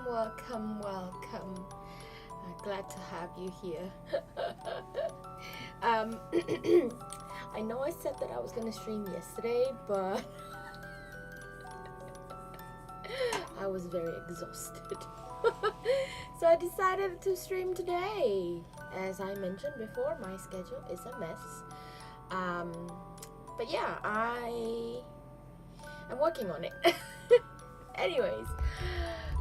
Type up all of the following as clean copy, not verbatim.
welcome. Glad to have you here. I know I said that I was gonna stream yesterday, but I was very exhausted. So I decided to stream today. As I mentioned before, my schedule is a mess. But yeah, I'm working on it. Anyways,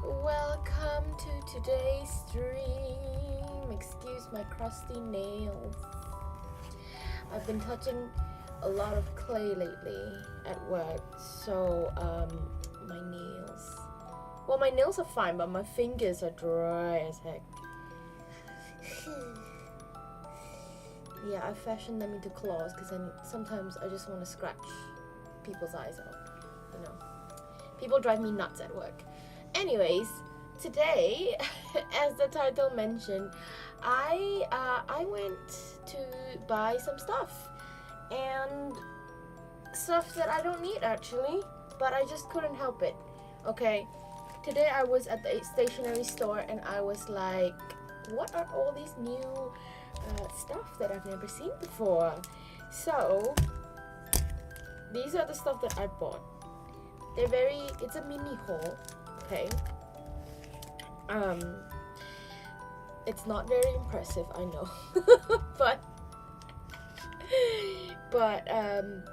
welcome to today's stream. Excuse my crusty nails. I've been touching a lot of clay lately at work, so my nails are fine, but my fingers are dry as heck. Yeah, I fashioned them into claws because sometimes I just want to scratch people's eyes out, you know. People drive me nuts at work. Anyways, today, as the title mentioned, I went to buy some stuff, and stuff that I don't need actually, but I just couldn't help it. Okay, today I was at the stationery store and I was like, what are all these new stuff that I've never seen before? So these are the stuff that I bought. It's a mini haul, okay? It's not very impressive, I know. but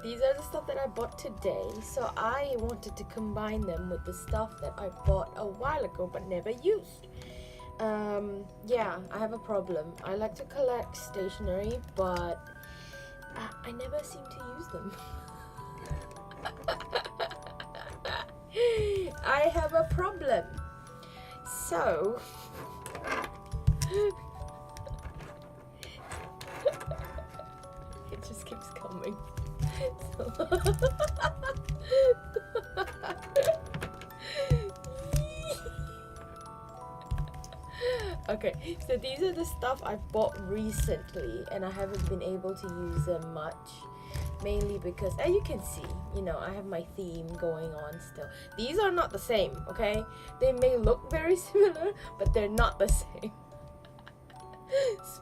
these are the stuff that I bought today. So I wanted to combine them with the stuff that I bought a while ago but never used. Yeah, I have a problem. I like to collect stationery, but I never seem to use them. I have a problem. So it just keeps coming. Okay, so these are the stuff I bought recently and I haven't been able to use them much. Mainly because, as you can see, you know, I have my theme going on still. These are not the same, okay? They may look very similar, but they're not the same.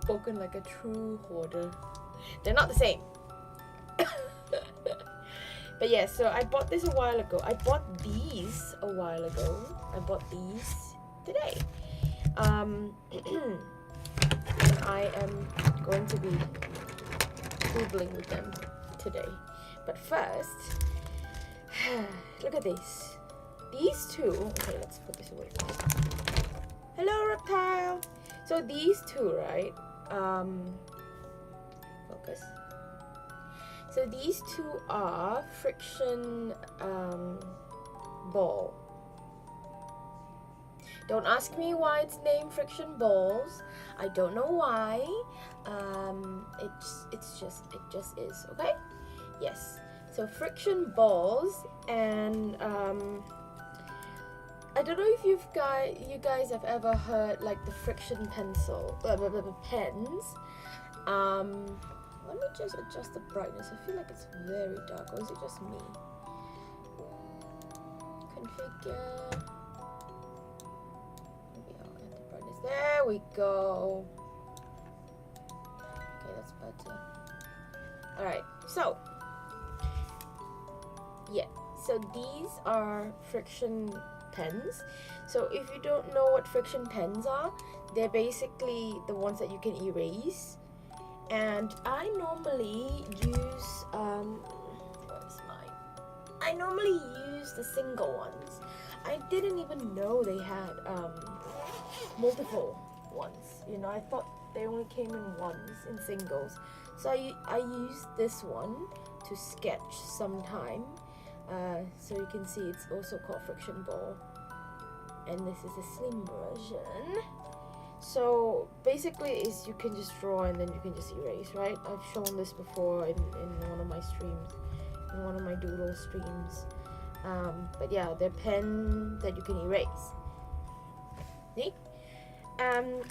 Spoken like a true hoarder. They're not the same. But yeah, so I bought this a while ago. I bought these a while ago. I bought these today. And I am going to be doodling with them today. But first, look at this. These two, okay, let's put this away first. Hello, reptile. So these two, right? Focus. So these two are friction ball. Don't ask me why it's named friction balls. I don't know why. It just is, okay? Yes. So friction balls, and I don't know if you guys have ever heard like the friction pens. Let me just adjust the brightness. I feel like it's very dark, or is it just me? Configure. There we go. Okay, that's better. Alright, so yeah, so these are friction pens. So if you don't know what friction pens are, they're basically the ones that you can erase. And I normally use I normally use the single ones. I didn't even know they had multiple ones, you know. I thought they only came in ones, in singles. So I used this one to sketch sometime. So you can see it's also called friction ball, and this is a slim version. So basically is you can just draw and then you can just erase, right? I've shown this before in one of my streams, in one of my doodle streams. But yeah, they're pen that you can erase. See?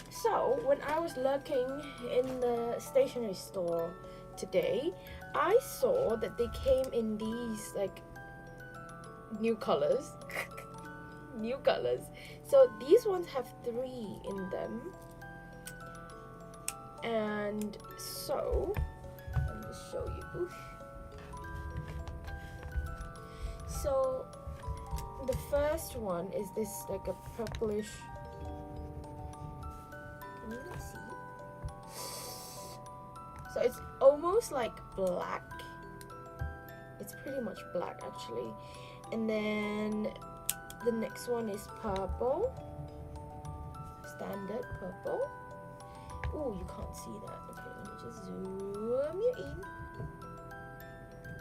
So when I was lurking in the stationery store today, I saw that they came in these like new colors. new colors. So these ones have 3 in them. And so, let me show you. So the first one is this like a purplish. Can you even see? So it's almost like black. It's pretty much black actually. And then the next one is purple. Standard purple. Oh, you can't see that. Okay, let me just zoom you in.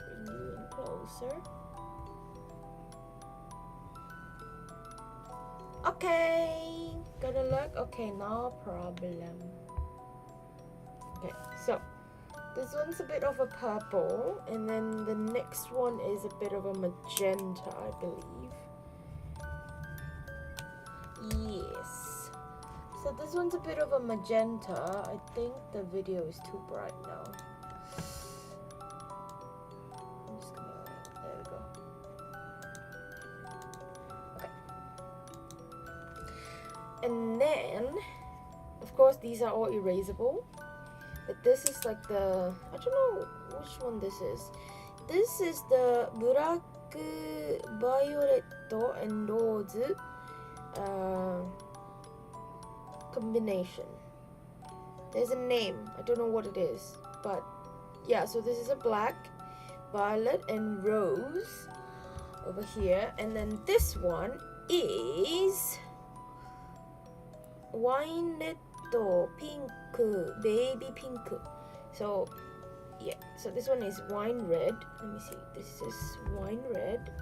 Bring you in closer. Okay, got a look? Okay, no problem. Okay, so this one's a bit of a purple, and then the next one is a bit of a magenta, I believe. Yes. So this one's a bit of a magenta. I think the video is too bright now. I'm just gonna, there we go. Okay. And then, of course, these are all erasable. But this is like the, I don't know which one this is. This is the black, violet, and rose combination. There's a name, I don't know what it is, but yeah, so this is a black, violet, and rose over here, and then this one is wine red, pink, baby pink. So yeah, so this one is wine red. Let me see, this is wine red,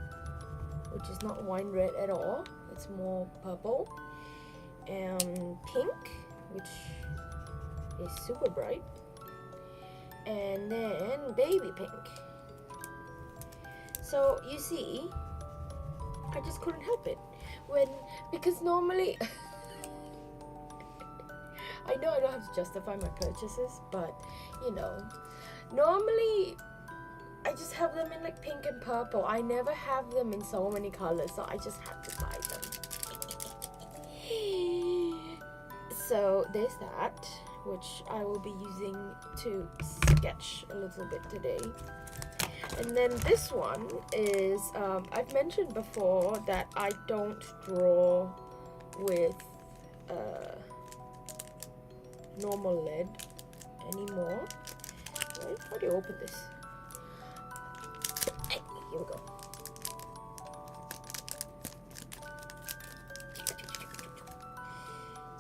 which is not wine red at all, it's more purple. And pink, which is super bright, and then baby pink. So you see, I just couldn't help it because normally I know I don't have to justify my purchases, but you know, normally I just have them in like pink and purple. I never have them in so many colors, so I just had to buy them. So there's that, which I will be using to sketch a little bit today. And then this one is, I've mentioned before that I don't draw with normal lead anymore. Right? How do you open this? Here we go.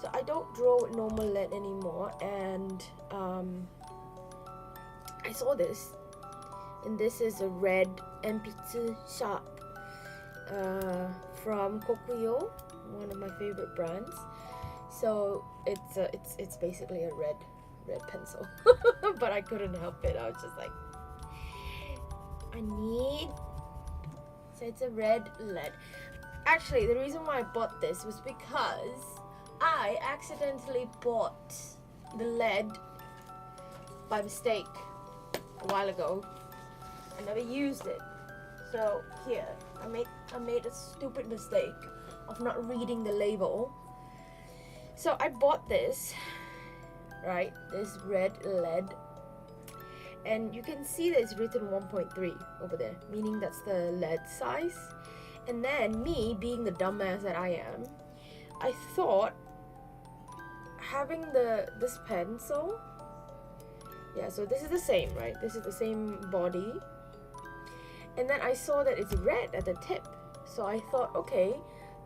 So I don't draw with normal lead anymore, and I saw this, and this is a red Enpitsu sharp from Kokuyo, one of my favorite brands. So it's basically a red pencil, but I couldn't help it. I was just like, I need. So it's a red lead. Actually, the reason why I bought this was because I accidentally bought the lead by mistake a while ago. I never used it. So here, I made a stupid mistake of not reading the label. So I bought this, right? This red lead. And you can see that it's written 1.3 over there, meaning that's the lead size. And then me, being the dumbass that I am, I thought having this pencil, yeah, so this is the same, right? This is the same body. And then I saw that it's red at the tip. So I thought, okay,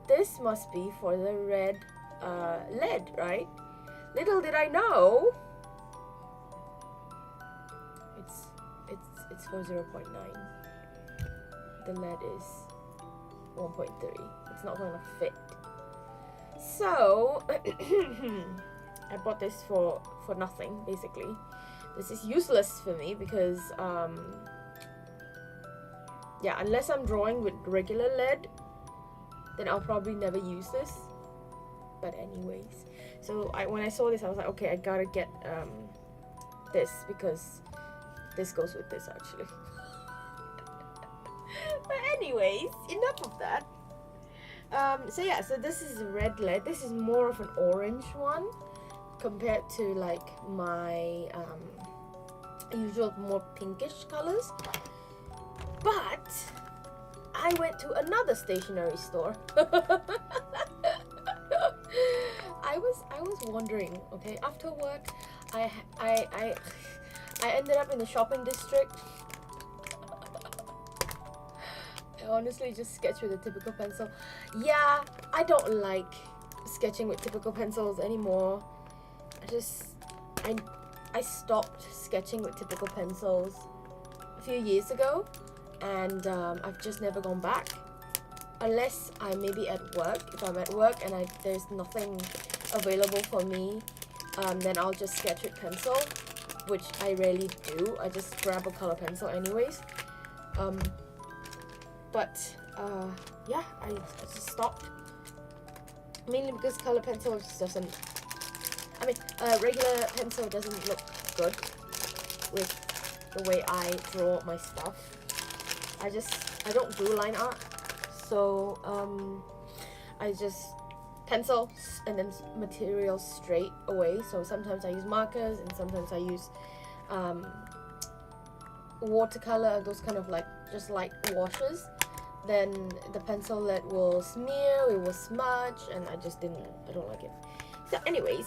this must be for the red lead, right? Little did I know, it's for 0.9. The lead is 1.3. It's not going to fit. So I bought this for nothing, basically. This is useless for me because yeah, unless I'm drawing with regular lead, then I'll probably never use this. But anyways, so when I saw this, I was like, okay, I gotta get this because this goes with this actually. But anyways, enough of that. So yeah, so this is a red lead. This is more of an orange one compared to like my usual more pinkish colors. But I went to another stationery store. I was wondering, okay, after work I ended up in the shopping district. I honestly just sketch with a typical pencil. Yeah, I don't like sketching with typical pencils anymore. I stopped sketching with typical pencils a few years ago, and I've just never gone back. Unless I maybe at work. If I'm at work and there's nothing available for me, then I'll just sketch with pencil, which I rarely do. I just grab a color pencil anyways. Yeah, I just stopped. Mainly because color pencil just doesn't. I mean, regular pencil doesn't look good with the way I draw my stuff. I don't do line art, so I just pencil and then material straight away. So sometimes I use markers and sometimes I use watercolor, those kind of like just light washes. Then the pencil lead will smear, it will smudge, and I don't like it. So anyways,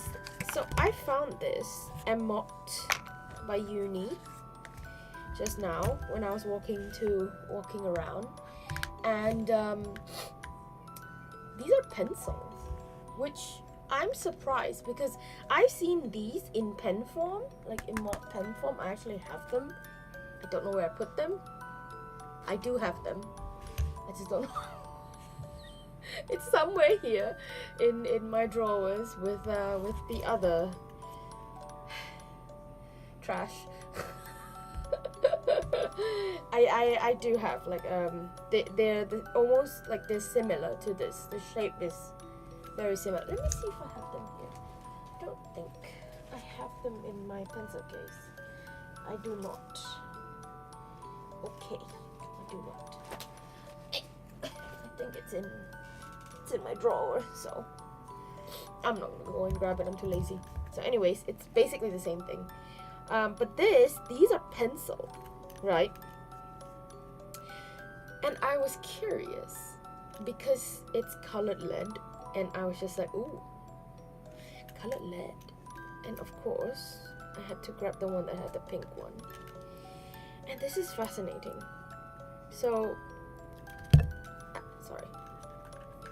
so I found this Emot by Uni just now when I was walking around, and these are pencils, which I'm surprised because I've seen these in pen form, like in Emot pen form. I actually have them. I don't know where I put them. I do have them. I just don't know. It's somewhere here in my drawers with the other trash. I do have like they're almost like they're similar to this. The shape is very similar. Let me see if I have them here. I don't think I have them in my pencil case. I do not. Okay, I do not. I think it's in my drawer, so I'm not gonna go and grab it. I'm too lazy. So anyways, it's basically the same thing. But these are pencil, right? And I was curious because it's colored lead, and I was just like, ooh, colored lead. And of course, I had to grab the one that had the pink one. And this is fascinating. So, sorry.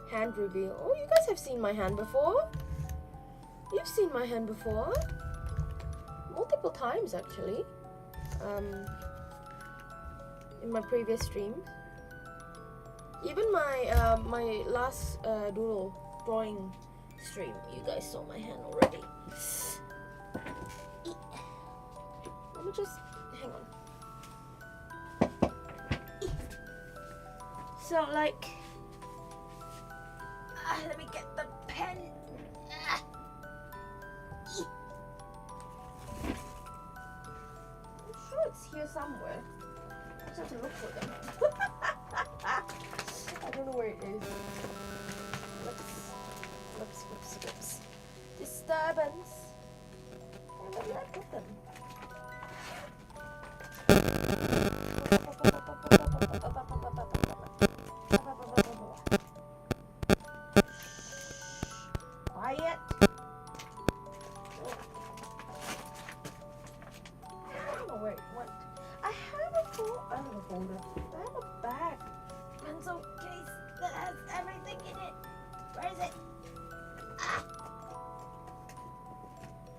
Hand reveal. Oh, you guys have seen my hand before. You've seen my hand before. Multiple times, actually. In my previous streams. Even my my last doodle drawing stream, you guys saw my hand already. Let me just hang on. So like, let me get the pen. I'm sure it's here somewhere. I just have to look for them. I don't know where it is. Whoops. Disturbance. Where did I put them? Quiet. I don't know where it went. I have a folder. I have a bag. Pencil case that has everything in it. Where is it? Ah!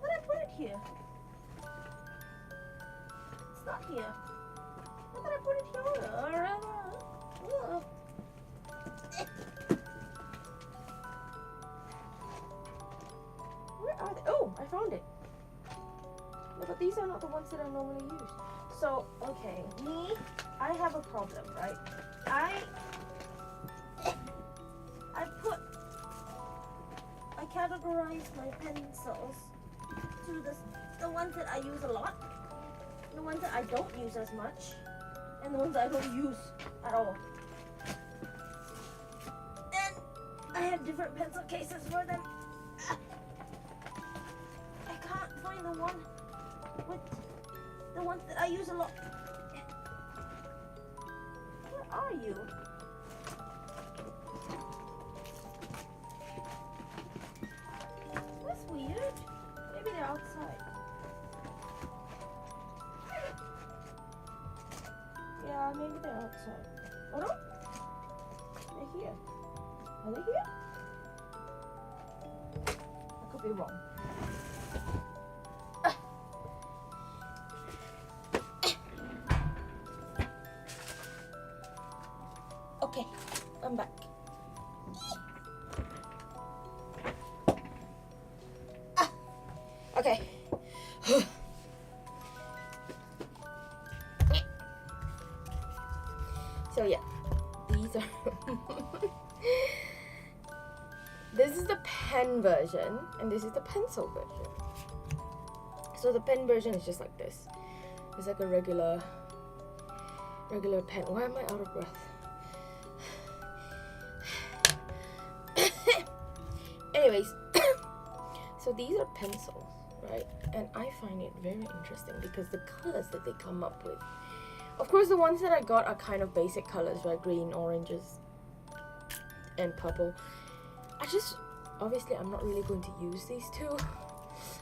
Where did I put it here? It's not here. Where did I put it here? Where are they? Oh, I found it. No, but these are not the ones that I normally use. So, okay, I have a problem, right? I categorize my pencils to the ones that I use a lot, the ones that I don't use as much, and the ones that I don't use at all. And I have different pencil cases for them. I can't find the one with the ones that I use a lot. Where are you? That's weird. Maybe they're outside. Yeah, maybe they're outside. Oh no? They're here. Are they here? I could be wrong. Okay, I'm back. Okay. So yeah, these are this is the pen version and this is the pencil version. So the pen version is just like this. It's like a regular pen. Why am I out of breath? Anyways, so these are pencils, right? And I find it very interesting because the colors that they come up with. Of course, the ones that I got are kind of basic colors, right? Green, oranges, and purple. Obviously, I'm not really going to use these two.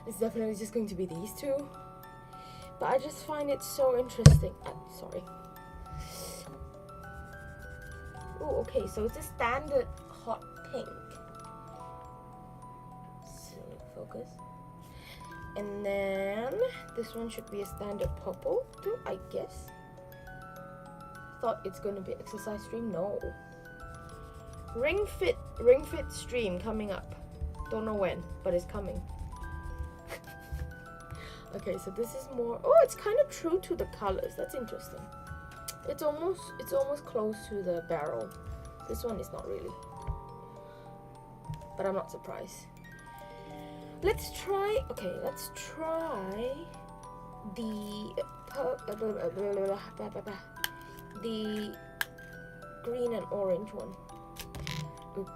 It's definitely just going to be these two. But I just find it so interesting. Sorry. Oh, okay, so it's a standard hot pink. Focus. And then this one should be a standard purple too, I guess. Thought it's going to be exercise stream. No. Ring fit stream coming up. Don't know when, but it's coming. Okay, so this is more. Oh, it's kind of true to the colors. That's interesting. It's almost close to the barrel. This one is not really, but I'm not surprised. Let's try the green and orange one. Ooh.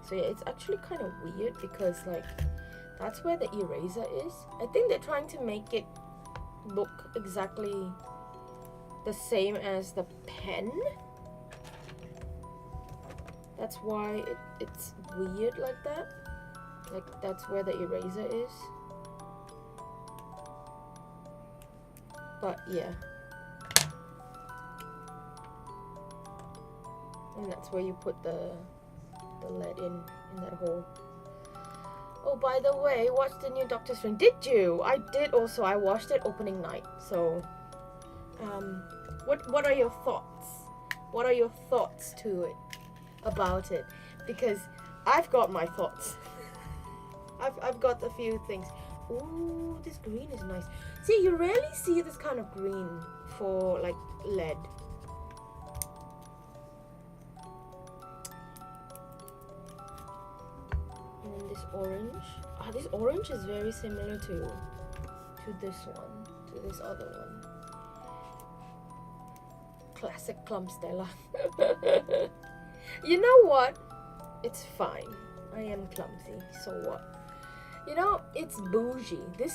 So yeah, it's actually kind of weird because like that's where the eraser is. I think they're trying to make it look exactly the same as the pen. That's why it's weird like that. Like that's where the eraser is. But yeah. And that's where you put the lead in that hole. Oh, by the way, watch the new Doctor Strange. Did you? I did also. I watched it opening night. So what are your thoughts? What are your thoughts to it, about it? Because I've got my thoughts. I've got a few things. Ooh, this green is nice. See, you rarely see this kind of green for like lead. And then this orange. Ah, this orange is very similar to this one, to this other one. Classic Clump Stella. You know what? It's fine. I am clumsy, so what? You know, it's bougie. This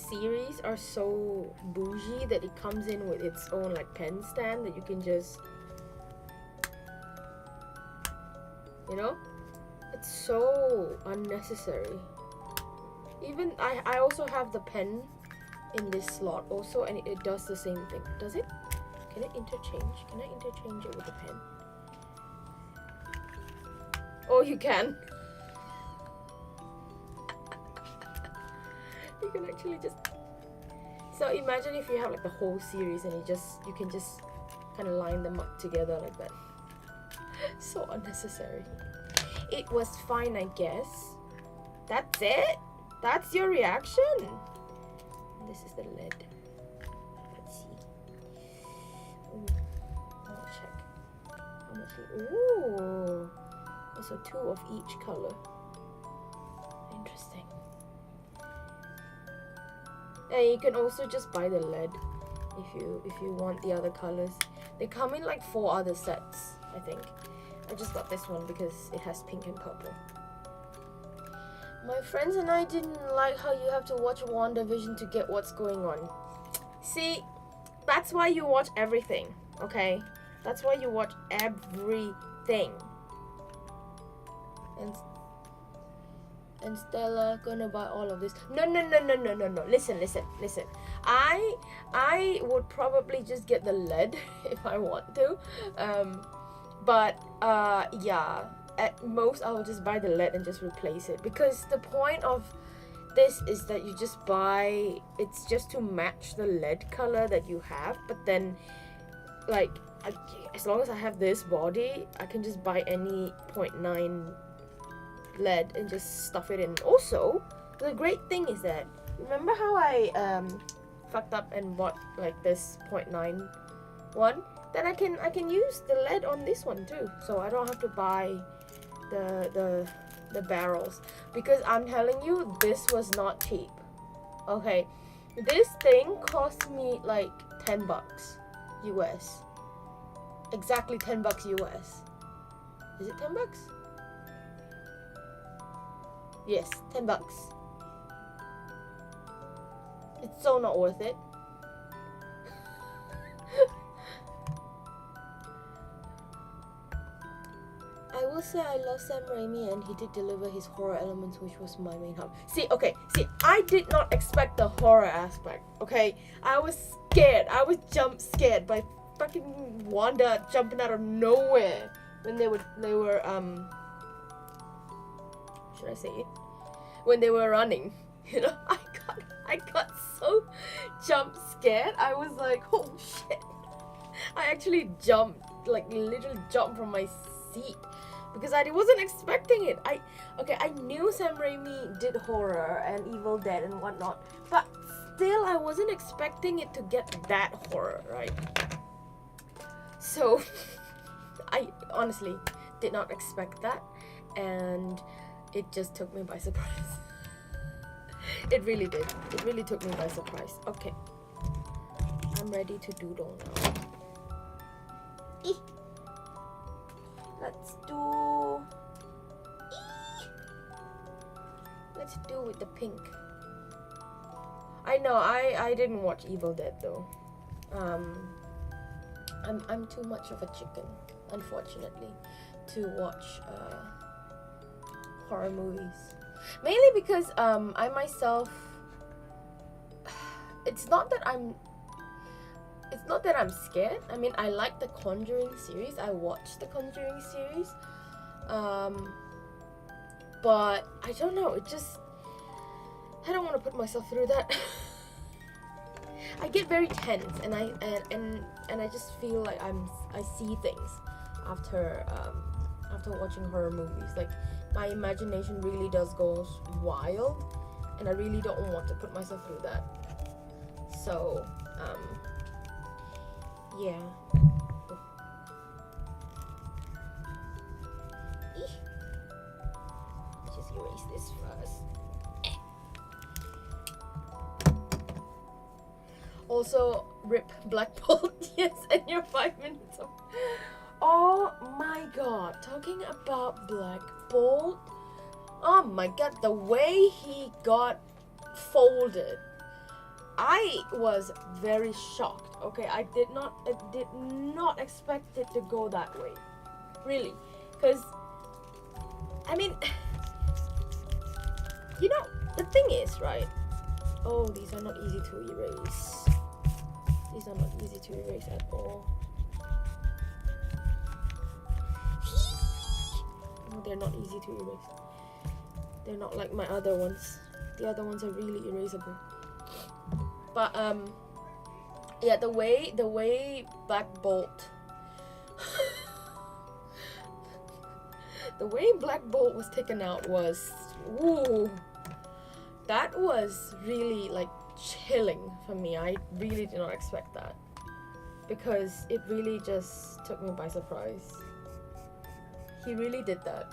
series are so bougie that it comes in with its own like pen stand that you can just, you know, it's so unnecessary. Even I also have the pen in this slot also, and it does the same thing. Does it? Can it interchange? Can I interchange it with the pen? Oh, you can. You can actually just. So imagine if you have like the whole series and you can just kind of line them up together like that. So unnecessary. It was fine, I guess. That's it? That's your reaction? This is the lid. Let's see. Ooh. I'll check. How much? Ooh. So 2 of each color. Interesting. And you can also just buy the lead if you want the other colors. They come in like 4 other sets, I think. I just got this one because it has pink and purple. My friends and I didn't like how you have to watch WandaVision to get what's going on. See, that's why you watch everything, okay? That's why you watch everything. And Stella gonna buy all of this. No. Listen. I would probably just get the lead if I want to. Yeah. At most, I will just buy the lead and just replace it, because the point of this is that you just buy, it's just to match the lead color that you have, but then like as long as I have this body, I can just buy any 0.9 lead and just stuff it in. Also, the great thing is that, remember how I fucked up and bought like this 0.9 one? Then I can use the lead on this one too, so I don't have to buy the barrels, because I'm telling you, this was not cheap. Okay, this thing cost me like $10 US. Exactly $10 US. Is it $10? Yes, $10. It's so not worth it. I will say I love Sam Raimi, and he did deliver his horror elements, which was my main hub. See, I did not expect the horror aspect, okay? I was scared. I was jump scared by fucking Wanda jumping out of nowhere when they were should I say it? When they were running. You know, I got so jump scared. I was like, oh shit. I actually jumped, like literally jumped from my seat, because I wasn't expecting it. I knew Sam Raimi did horror and Evil Dead and whatnot, but still I wasn't expecting it to get that horror, right? So I honestly did not expect that, and it just took me by surprise. It really did. It really took me by surprise. Okay, I'm ready to doodle now. Let's do with the pink. I know I didn't watch Evil Dead though. I'm too much of a chicken, unfortunately, to watch horror movies. Mainly because I myself, it's not that I'm scared. I mean, I like the Conjuring series. I watched the Conjuring series. But I don't know, I don't want to put myself through that. I get very tense, and I just feel like I see things after watching horror movies. Like, my imagination really does go wild, and I really don't want to put myself through that. So, yeah. Just erase this first. Also, rip Black Bolt. Yes, and your 5 minutes of... Oh my god, talking about Black Bolt. Oh my god, the way he got folded, I was very shocked. Okay, I did not expect it to go that way, really, because I mean, you know, the thing is, right? Oh, these are not easy to erase. These are not easy to erase at all. No, they're not easy to erase. They're not like my other ones. The other ones are really erasable. But yeah, the way Black Bolt the way Black Bolt was taken out was, ooh, that was really like chilling for me. I really did not expect that, because it really just took me by surprise. He really did that.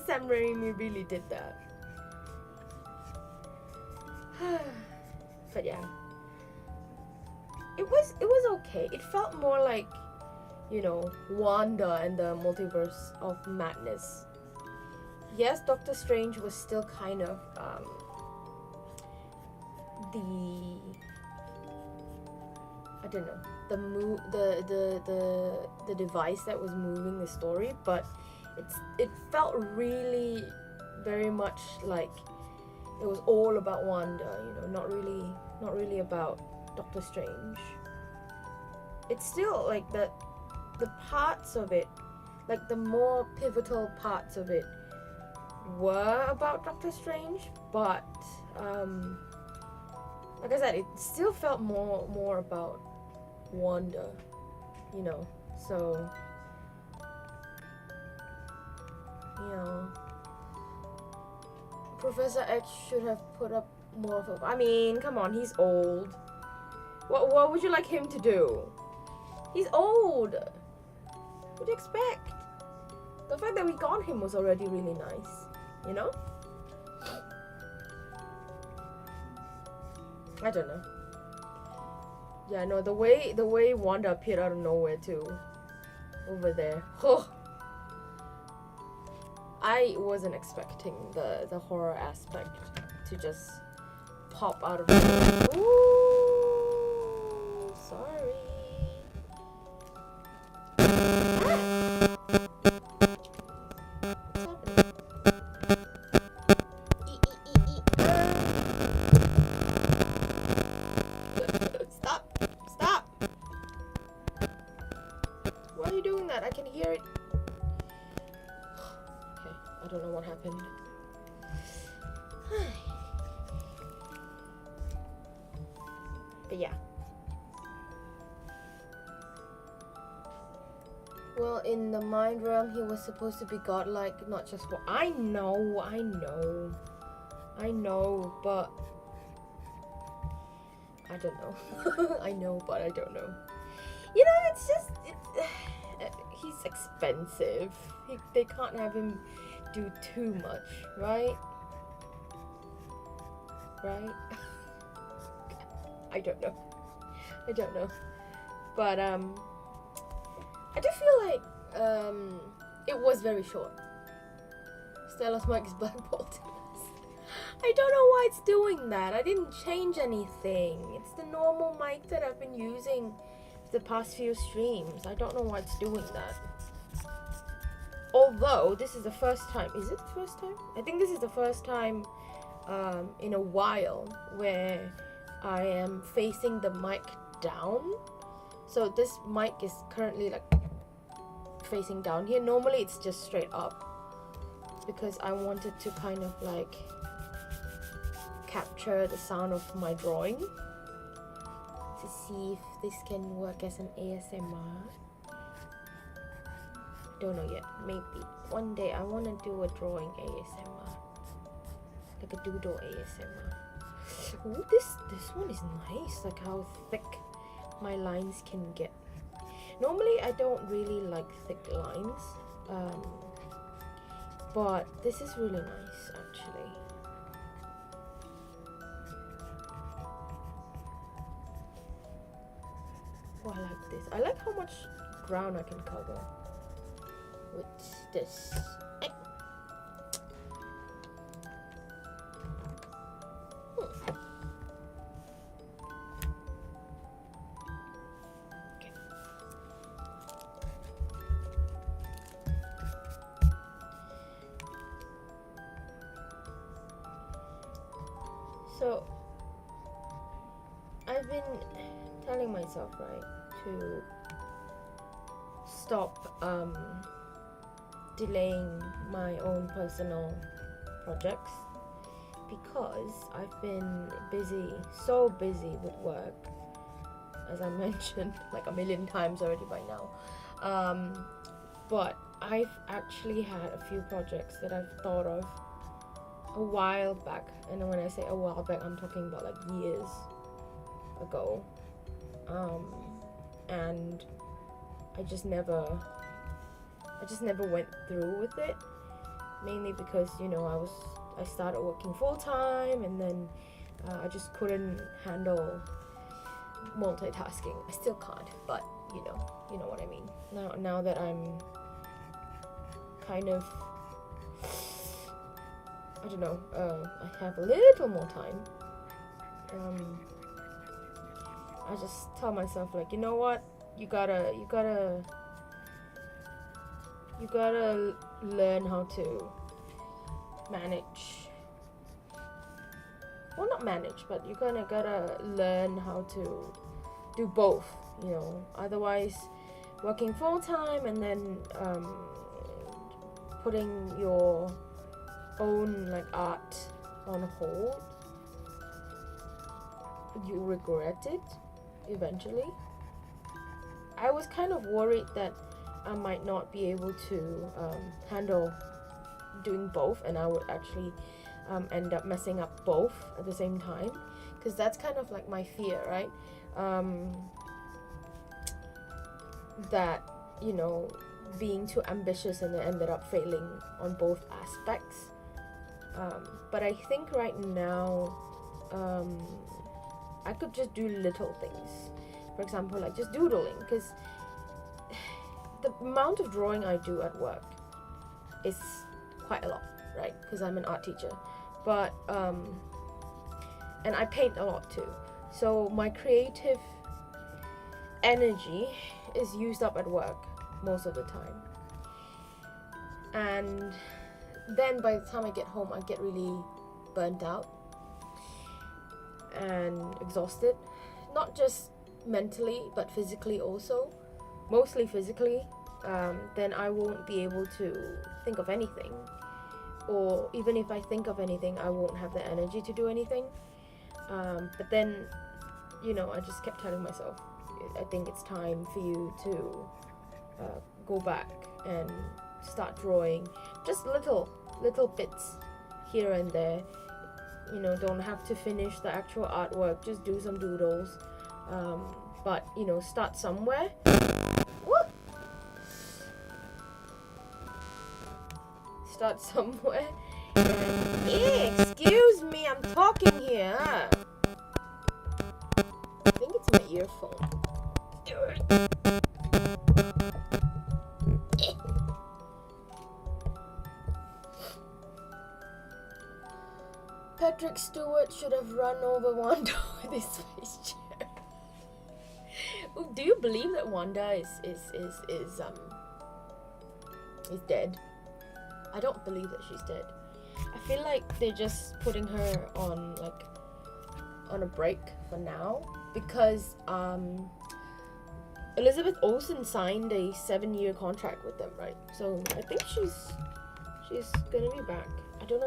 Sam Raimi really did that. But yeah, it was okay. It felt more like, you know, Wanda and the Multiverse of Madness. Yes, Doctor Strange was still kind of the, I don't know, the device that was moving the story, but it felt really very much like it was all about Wanda, you know, not really about Doctor Strange. It's still like the parts of it, like the more pivotal parts of it were about Doctor Strange, but like I said, it still felt more about Wanda, you know. So, you know, Professor X should have put up more of a, I mean, come on, he's old. What would you like him to do? He's old. What do you expect? The fact that we got him was already really nice, you know? I don't know. Yeah, no, the way Wanda appeared out of nowhere too, over there. Oh, I wasn't expecting the horror aspect to just pop out of nowhere. Ooh, sorry. I can hear it. Okay, I don't know what happened. But yeah. Well, in the mind realm, he was supposed to be godlike, not just for. I know, but I don't know. I know, but I don't know. You know, it's just. He's expensive. They can't have him do too much, right? Right? I don't know. But I do feel like it was very short. Stella's mic is blackballed. I don't know why it's doing that. I didn't change anything. It's the normal mic that I've been using the past few streams. I don't know why it's doing that. Although this is the first time. Is it the first time? I think this is the first time in a while where I am facing the mic down. So this mic is currently like facing down here. Normally it's just straight up because I wanted to kind of like capture the sound of my drawing to see if this can work as an ASMR. Don't know yet. Maybe one day I want to do a drawing ASMR, like a doodle ASMR. Ooh, this one is nice. Like how thick my lines can get. Normally I don't really like thick lines, but this is really nice actually. Oh, I like this. I like how much ground I can cover with this. Okay. So I've been telling myself, right, to stop delaying my own personal projects because I've been busy, so busy with work, as I mentioned like a million times already by now. But I've actually had a few projects that I've thought of a while back, and when I say a while back, I'm talking about like years ago, and I just never went through with it, mainly because, you know, I started working full time, and then I just couldn't handle multitasking. I still can't, but you know what I mean. Now that I'm kind of, I don't know, I have a little more time. I just tell myself, like, you know what, you gotta learn how to manage. Well, not manage, but you gotta learn how to do both, you know. Otherwise, working full time and then putting your own like art on hold, you regret it eventually. I was kind of worried that I might not be able to handle doing both, and I would actually end up messing up both at the same time, because that's kind of like my fear, right? That, you know, being too ambitious and then ended up failing on both aspects. But I think right now I could just do little things. For example, like just doodling, because the amount of drawing I do at work is quite a lot, right? Because I'm an art teacher. But and I paint a lot too. So my creative energy is used up at work most of the time. And then by the time I get home, I get really burnt out and exhausted. Not just mentally, but physically also. Mostly physically. Then I won't be able to think of anything. Or even if I think of anything, I won't have the energy to do anything. But then, you know, I just kept telling myself, I think it's time for you to go back and start drawing. Just little bits here and there. You know, don't have to finish the actual artwork. Just do some doodles. But, you know, start somewhere. What? Start somewhere. Hey, excuse me, I'm talking here. I think it's my earphone. Patrick Stewart should have run over Wanda with his space chair. Ooh, do you believe that Wanda is dead? I don't believe that she's dead. I feel like they're just putting her on a break for now, because Elizabeth Olsen signed a 7-year contract with them, right? So I think she's gonna be back. I don't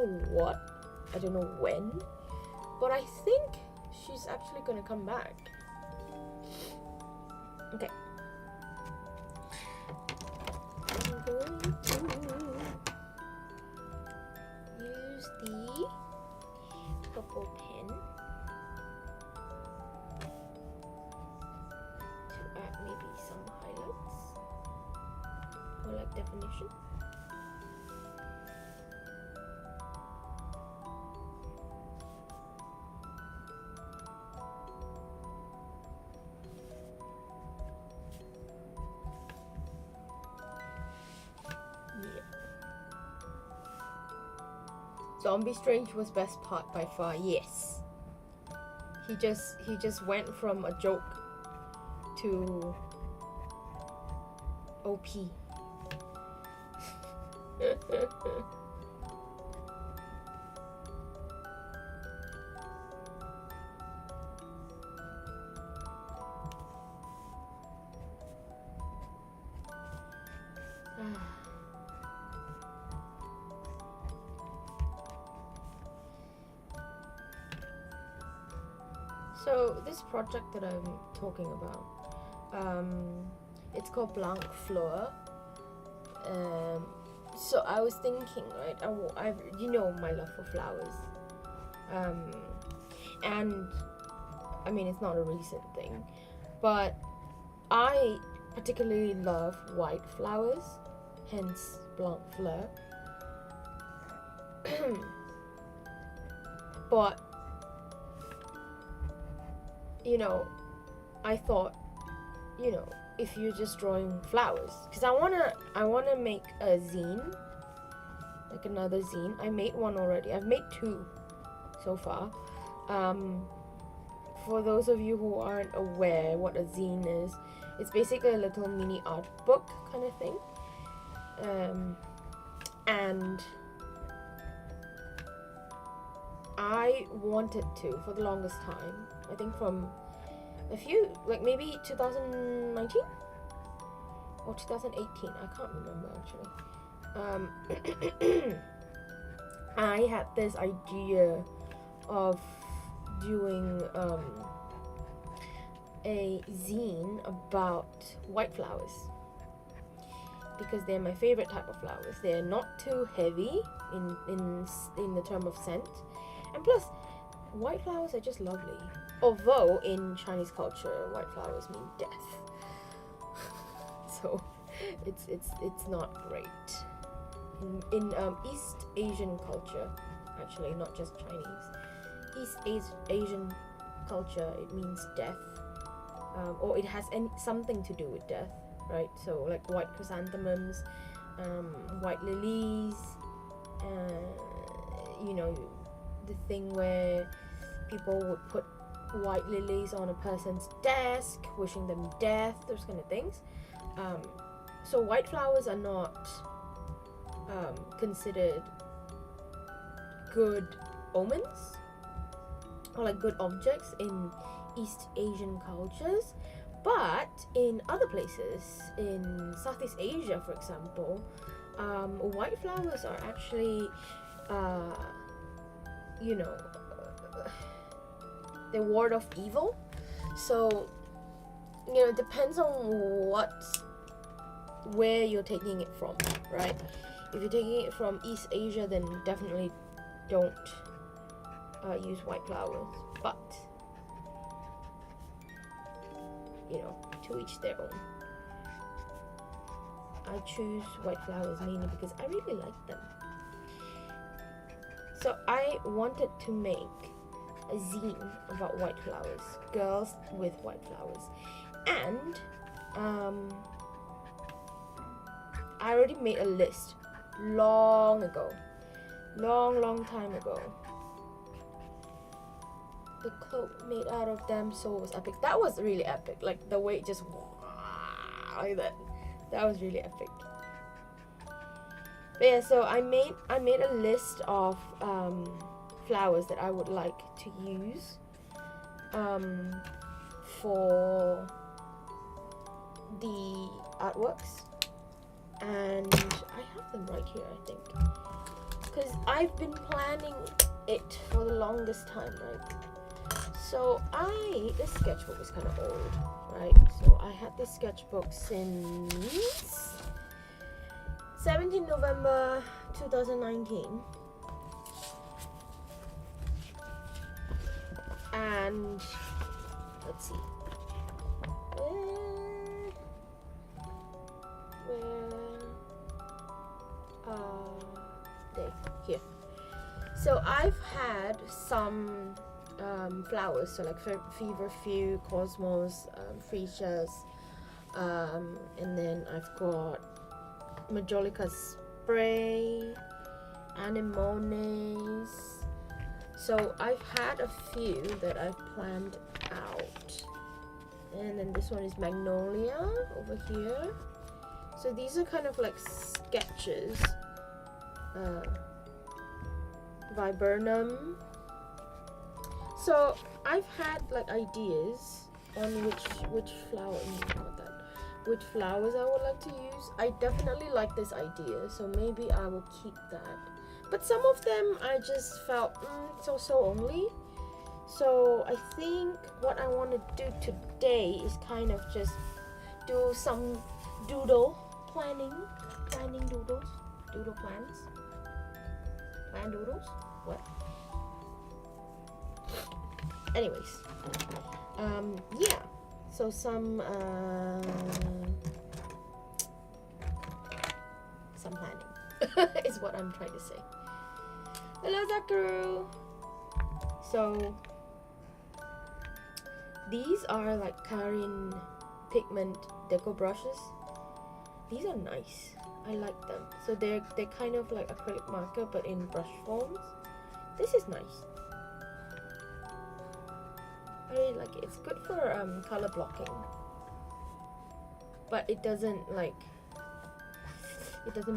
know when, but I think she's actually gonna come back. Okay. I'm going to use the purple pen to add maybe some highlights or like definition. Zombie Strange was best part by far. Yes. He just went from a joke to OP. So this project that I'm talking about, it's called Blanc Fleur. So I was thinking, right, I you know my love for flowers, and I mean it's not a recent thing, but I particularly love white flowers, hence Blanc Fleur. But I thought, if you're just drawing flowers, because I wanna make a zine, like another zine. I made one already. I've made 2 so far. For those of you who aren't aware what a zine is, it's basically a little mini art book kind of thing. And I wanted to for the longest time. I think from maybe 2019 or 2018. I can't remember actually. I had this idea of doing a zine about white flowers, because they're my favorite type of flowers. They're not too heavy in the term of scent, and plus white flowers are just lovely. Although in Chinese culture, white flowers mean death, so it's not great. In East Asian culture, actually not just Chinese, East Asian culture, it means death, or it has something to do with death, right? So like white chrysanthemums, white lilies, the thing where people would put white lilies on a person's desk, wishing them death, those kind of things. So white flowers are not considered good omens or like good objects in East Asian cultures, but in other places, in Southeast Asia for example, white flowers are actually they ward off evil. So it depends on where you're taking it from, right? If you're taking it from East Asia, then definitely don't use white flowers, but to each their own. I choose white flowers mainly because I really like them. So I wanted to make a zine about white flowers, girls with white flowers, and I already made a list long ago, long time ago. The cloak made out of them so was epic. That was really epic, like the way it just like that was really epic. But yeah, so I made a list of flowers that I would like to use for the artworks, and I have them right here, I think, because I've been planning it for the longest time, right? So this sketchbook is kind of old, right? So I had this sketchbook since 17 November 2019, and let's see, here. So I've had some flowers, so like feverfew, cosmos, freesias, and then I've got majolica spray, anemones. So I've had a few that I've planned out, and then this one is magnolia over here. So these are kind of like sketches. Viburnum. So I've had like ideas on which which flowers I would like to use. I definitely like this idea, so maybe I will keep that. But some of them I just felt so only. So I think what I want to do today is kind of just do some doodle planning doodles, doodle plans. Plan doodles? What? Anyways, yeah. So some planning is what I'm trying to say. Hello, Zakaru. So These are like Korean pigment deco brushes. These are nice. I like them. So they're kind of like acrylic marker but in brush forms. This is nice. I really like it. It's good for color blocking. But it doesn't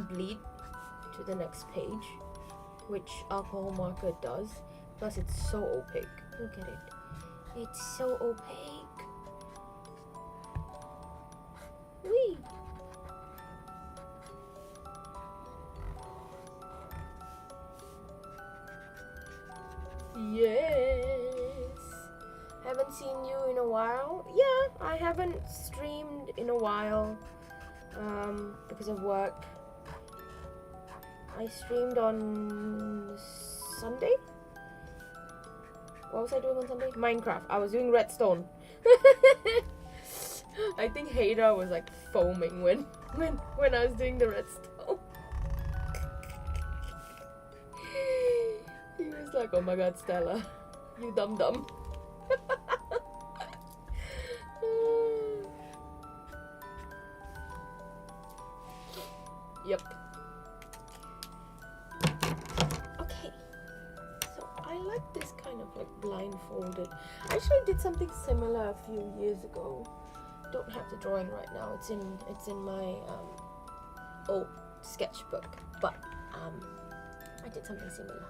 bleed to the next page, which alcohol marker does. Plus it's so opaque. Look at it. It's so opaque. Whee! Yes. Haven't seen you in a while. Yeah, I haven't streamed in a while because of work. I streamed on Sunday. What was I doing on Sunday? Minecraft. I was doing redstone. I think Hader was like foaming when I was doing the redstone. He was like, "Oh my god, Stella, you dumb dumb." Yep. Okay. So I like this kind of like blindfolded. I actually did something similar a few years ago. Don't have the drawing right now. It's in my old sketchbook. But I did something similar.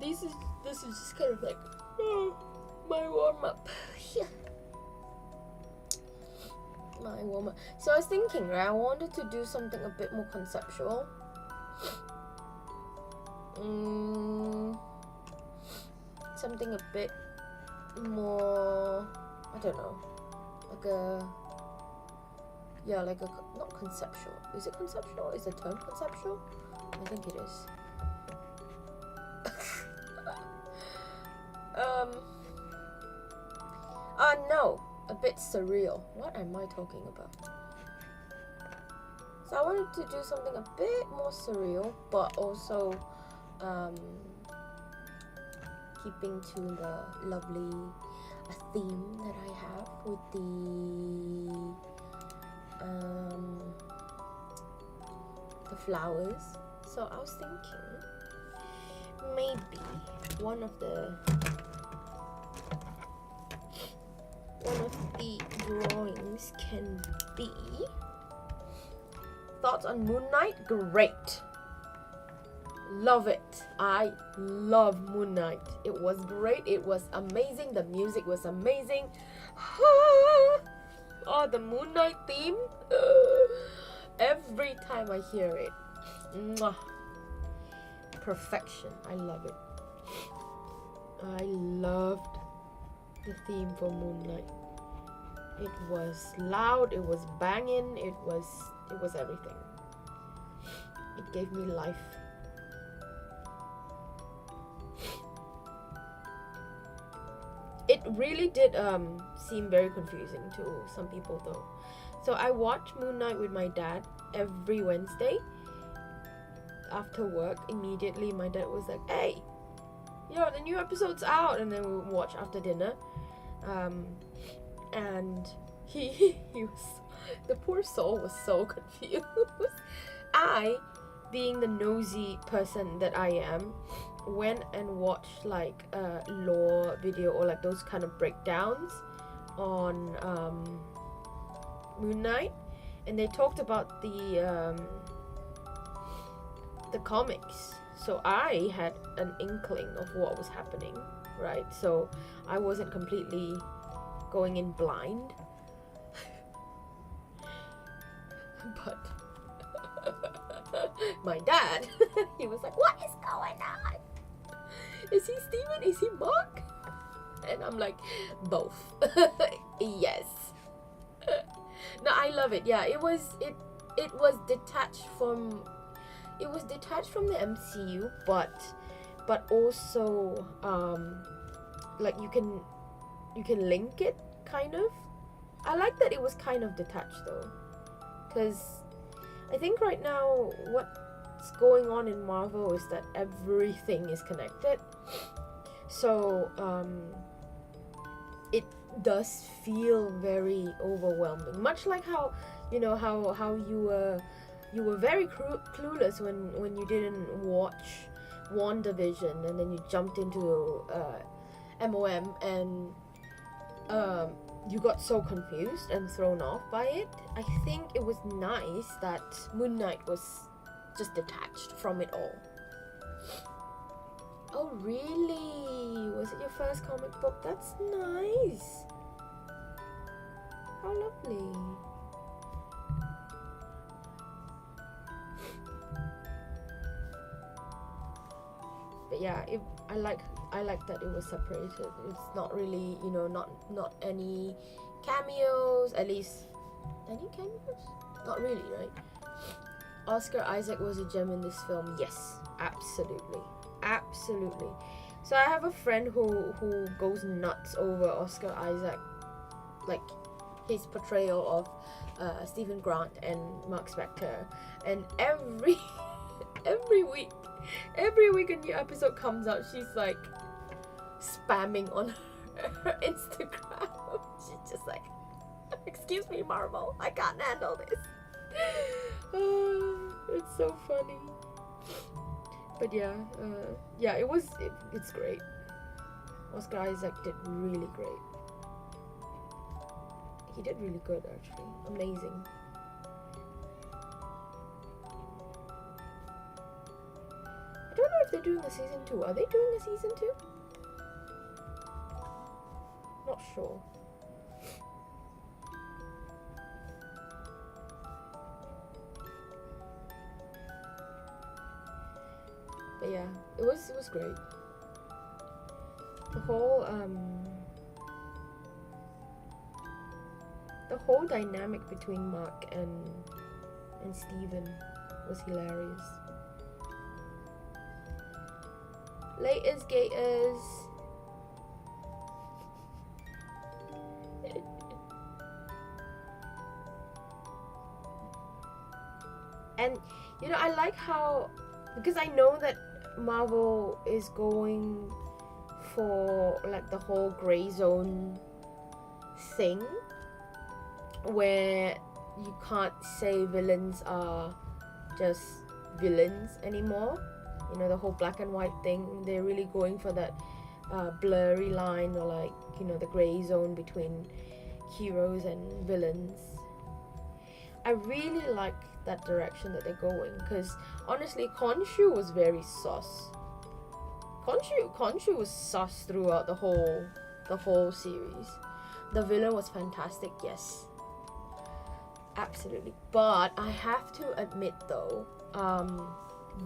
This is just kind of like my warm up. Yeah. My warm up. So I was thinking, right? I wanted to do something a bit more conceptual. Something a bit more, I don't know, not conceptual. Is it conceptual? Is the term conceptual? I think it is. No, a bit surreal. What am I talking about? So I wanted to do something a bit more surreal, but also keeping to the lovely theme that I have with the flowers. So I was thinking maybe one of the drawings can be thoughts on Moon Knight. Great. Love it. I love Moon Knight. It was great. It was amazing. The music was amazing. Oh, the Moon Knight theme. Every time I hear it. Mwah. Perfection. I love it. I loved the theme for Moon Knight. It was loud, it was banging, it was everything. It gave me life. It really did seem very confusing to some people though. So I watch Moon Knight with my dad every Wednesday. After work, immediately my dad was like, "Hey, the new episode's out," and then we would watch after dinner. And he was, the poor soul was so confused. I, being the nosy person that I am, went and watched like a lore video or like those kind of breakdowns on Moon Knight, and they talked about the comics. So I had an inkling of what was happening, right? So I wasn't completely going in blind. But my dad, he was like, "What is going on? Is he Steven? Is he Mark?" And I'm like, "Both." Yes. No, I love it. Yeah, it was detached from the MCU, but also like you can link it kind of. I like that it was kind of detached though, because I think right now what's going on in Marvel is that everything is connected. So does feel very overwhelming. Much like how, how you were very clueless when you didn't watch WandaVision, and then you jumped into MOM, and you got so confused and thrown off by it. I think it was nice that Moon Knight was just detached from it all. Oh really? Was it your first comic book? That's nice. How lovely. But yeah, I like that it was separated. It's not really, not any cameos. At least, any cameos? Not really, right? Oscar Isaac was a gem in this film. Yes, absolutely. So I have a friend who goes nuts over Oscar Isaac, like his portrayal of Stephen Grant and Mark Spector, and every week a new episode comes out, she's like spamming on her Instagram. She's just like, excuse me, Marvel, I can't handle this. It's so funny. But yeah, it's great. Oscar Isaac did really great. He did really good, actually. Amazing. I don't know if they're doing a season 2. Are they doing a season 2? Not sure. But yeah, it was great. The whole dynamic between Mark and Steven was hilarious. Laters Gators. And I like how, because I know that Marvel is going for like the whole gray zone thing, where you can't say villains are just villains anymore. The whole black and white thing. They're really going for that blurry line, or like, the gray zone between heroes and villains. I really like that direction that they're going, because honestly, Khonshu was very sus. Khonshu was sus throughout the whole series. The villain was fantastic, yes, absolutely. But I have to admit though,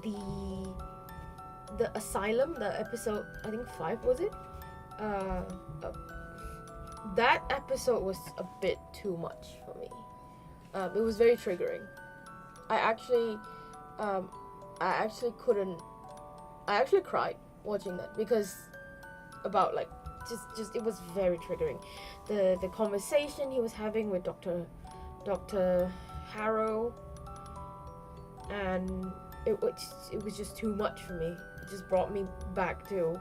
the Asylum, the episode, I think 5 was it? That episode was a bit too much for me. It was very triggering. I actually cried watching that, because about like just it was very triggering. The conversation he was having with Dr. Harrow, and it was just too much for me. It just brought me back to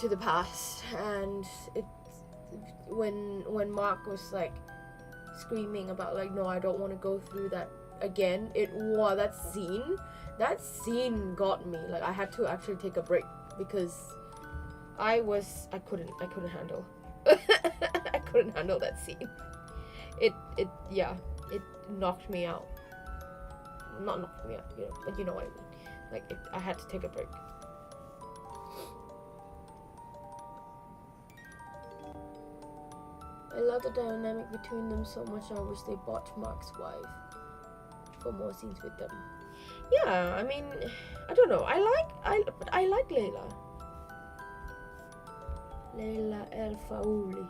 the past, and when Mark was like screaming about like, no, I don't want to go through that again. That scene got me. Like, I had to actually take a break, because I couldn't handle I couldn't handle that scene. It knocked me out. Not knocked me out, but you know what I mean. Like, I had to take a break. I love the dynamic between them so much. I wish they bought Mark's wife for more scenes with them. Yeah, I mean, I don't know. I like Layla. Layla El Faouli.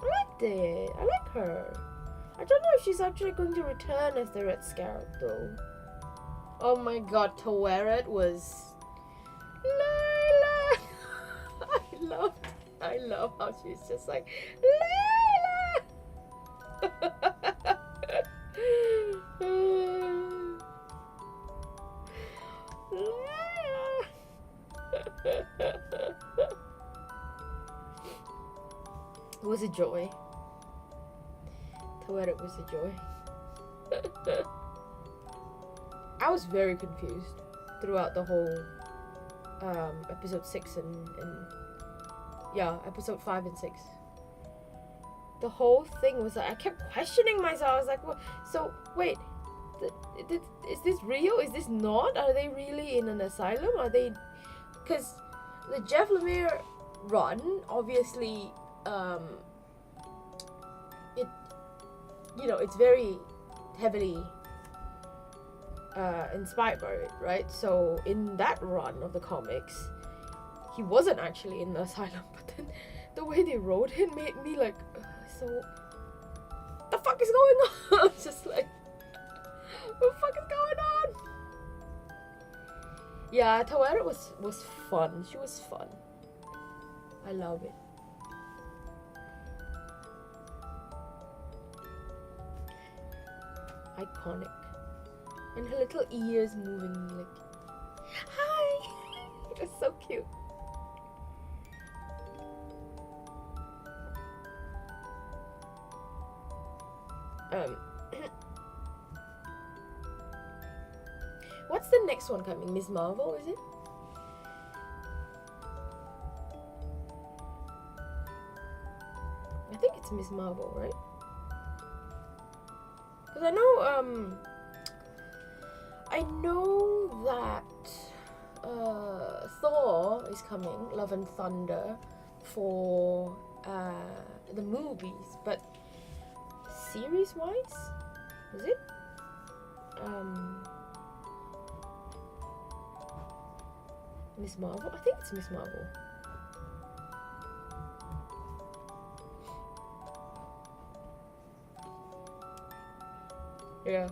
I liked it. I like her. I don't know if she's actually going to return as the Red Scarab though. Oh my god, to wear it was Layla. I love how she's just like, Layla. a joy. To wear it was a joy. I was very confused throughout the whole episode 6 and episode 5 and 6. The whole thing was like, I kept questioning myself. I was like, well, so wait, is this real? Is this not? Are they really in an asylum? Are they? Because the Jeff Lemire run, obviously, it's very heavily inspired by it, right? So in that run of the comics, he wasn't actually in the asylum, but then the way they wrote it made me like, so the fuck is going on? I was just like, what the fuck is going on? Yeah, Tawera was fun. She was fun. I love it. Iconic. And her little ears moving like, hi! It was so cute. What's the next one coming? Miss Marvel, is it? I think it's Miss Marvel, right? Because I know that Thor is coming, Love and Thunder, for the movies, but series-wise, is it? Miss Marvel? I think it's Miss Marvel. Yeah.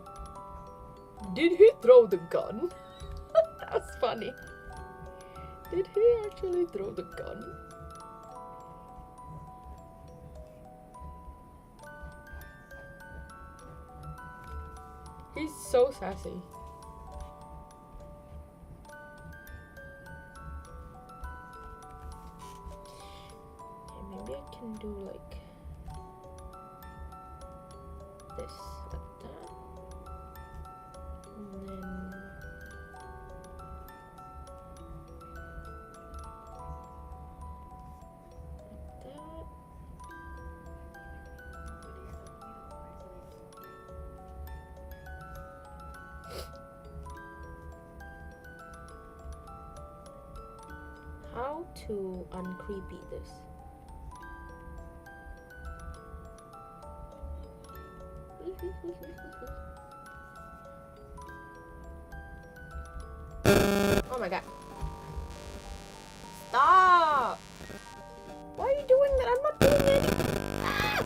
Did he throw the gun? That was funny. Did he actually throw the gun? He's so sassy. Okay, maybe I can do like this, like that. And then like that. How to uncreepy this? Oh my god. Stop! Why are you doing that? I'm not doing anything. Ah!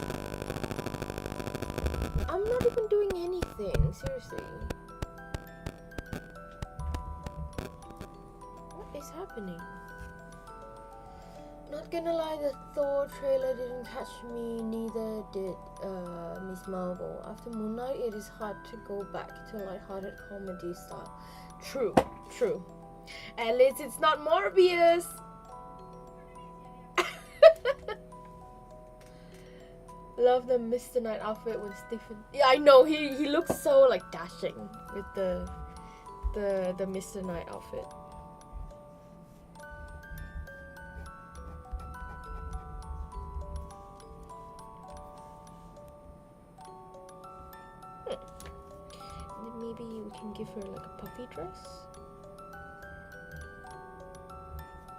I'm not even doing anything. Seriously. What is happening? Not gonna lie, the Thor trailer didn't catch me, neither did Miss Marvel. After Moon Knight, it is hard to go back to lighthearted comedy style. True, true. At least it's not Morbius. Love the Mr. Knight outfit when Stephen. Yeah, I know, he looks so like dashing with the Mr. Knight outfit. Maybe we can give her like a puffy dress.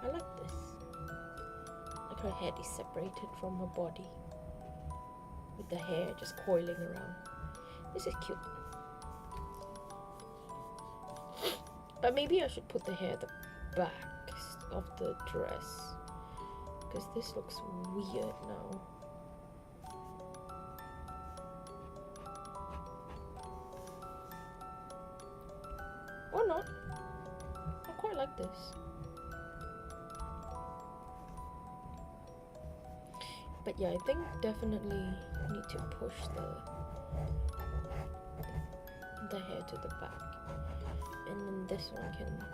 I like this. Like her head is separated from her body, with the hair just coiling around. This is cute. But maybe I should put the hair at the back of the dress, because this looks weird now. Or not. I quite like this. But yeah, I think definitely need to push the hair to the back. And then this one can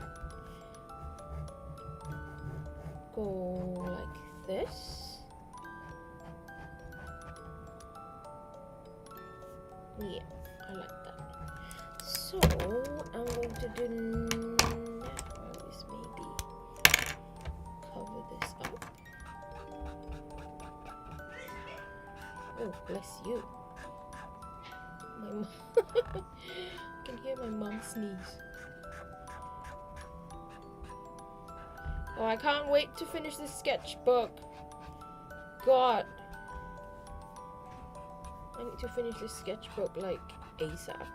go like this. Yeah, I like that. So I'm going to do now is maybe cover this up. Oh, bless you. My mom I can hear my mom sneeze. Oh, I can't wait to finish this sketchbook. God. I need to finish this sketchbook like ASAP.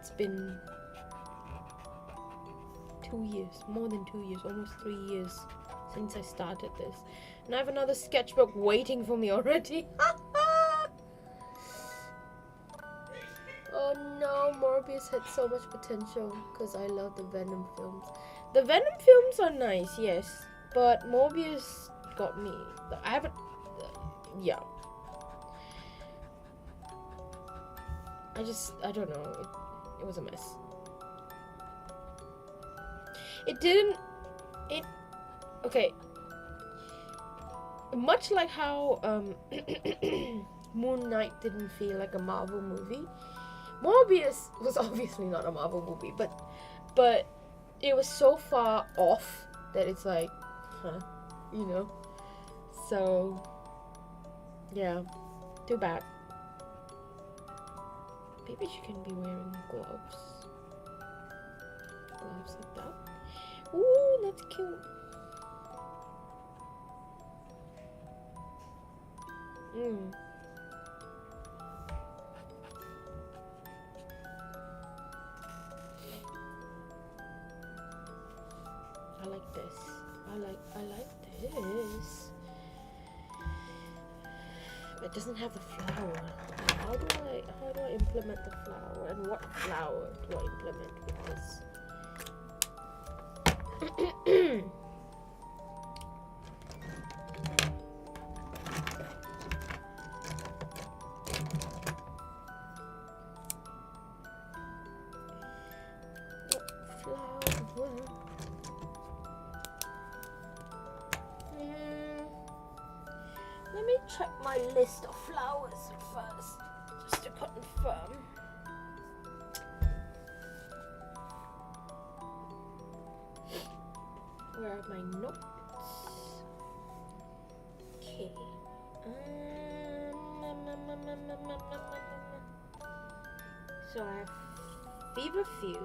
It's been 2 years, more than 2 years, almost 3 years since I started this. And I have another sketchbook waiting for me already. Oh no, Morbius had so much potential because I love the Venom films. The Venom films are nice, yes, but Morbius got me. I haven't, yeah. I don't know, it was a mess. Okay. Much like how Moon Knight didn't feel like a Marvel movie, Morbius was obviously not a Marvel movie, but it was so far off that it's like, huh, you know? So, yeah, too bad. Maybe she can be wearing gloves. Gloves like that. Ooh, that's cute. I like this. I like this. It doesn't have the flower. How do I implement the flower? And what flower do I implement with this? Let me check my list of flowers first, just to confirm. Where are my notes? Okay. So I have Feverfew,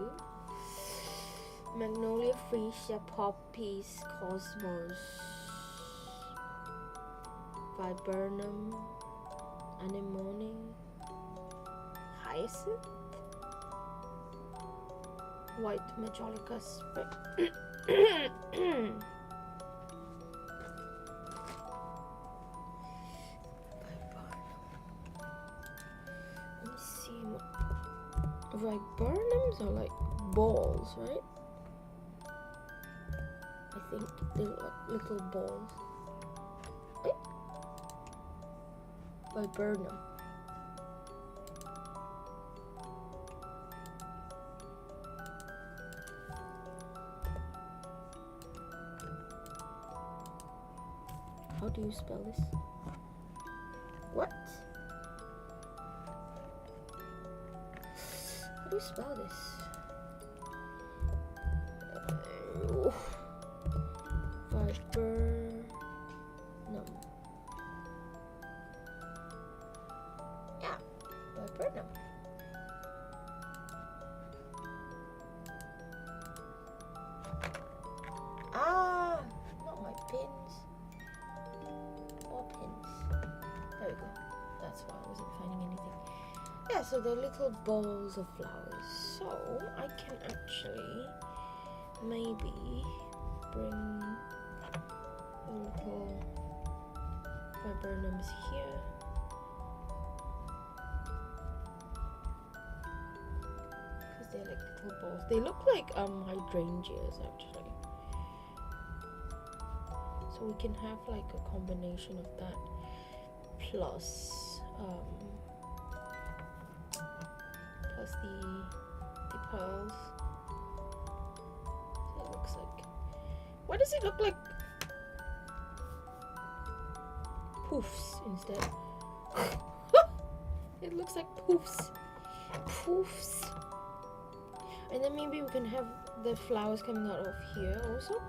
Magnolia Freesia, Poppies, Cosmos, Viburnum, Anemone, Hyacinth, White Majolica Spring. Let me see what Viburnums are like balls, right? I think they look like little balls. Viburnum. How do you spell this? What? How do you spell this? Viburnum. Yeah, viburnum. Ah, not my pins. More pins. There we go. That's why I wasn't finding anything. Yeah, so they're little balls of flowers. So I can actually maybe bring the little viburnums here. Because they're like little balls. They look like hydrangeas actually. So we can have like a combination of that plus the pearls. So it looks like. Why does it look like poofs instead? It It looks like poofs. Poofs. And then maybe we can have the flowers coming out of here also.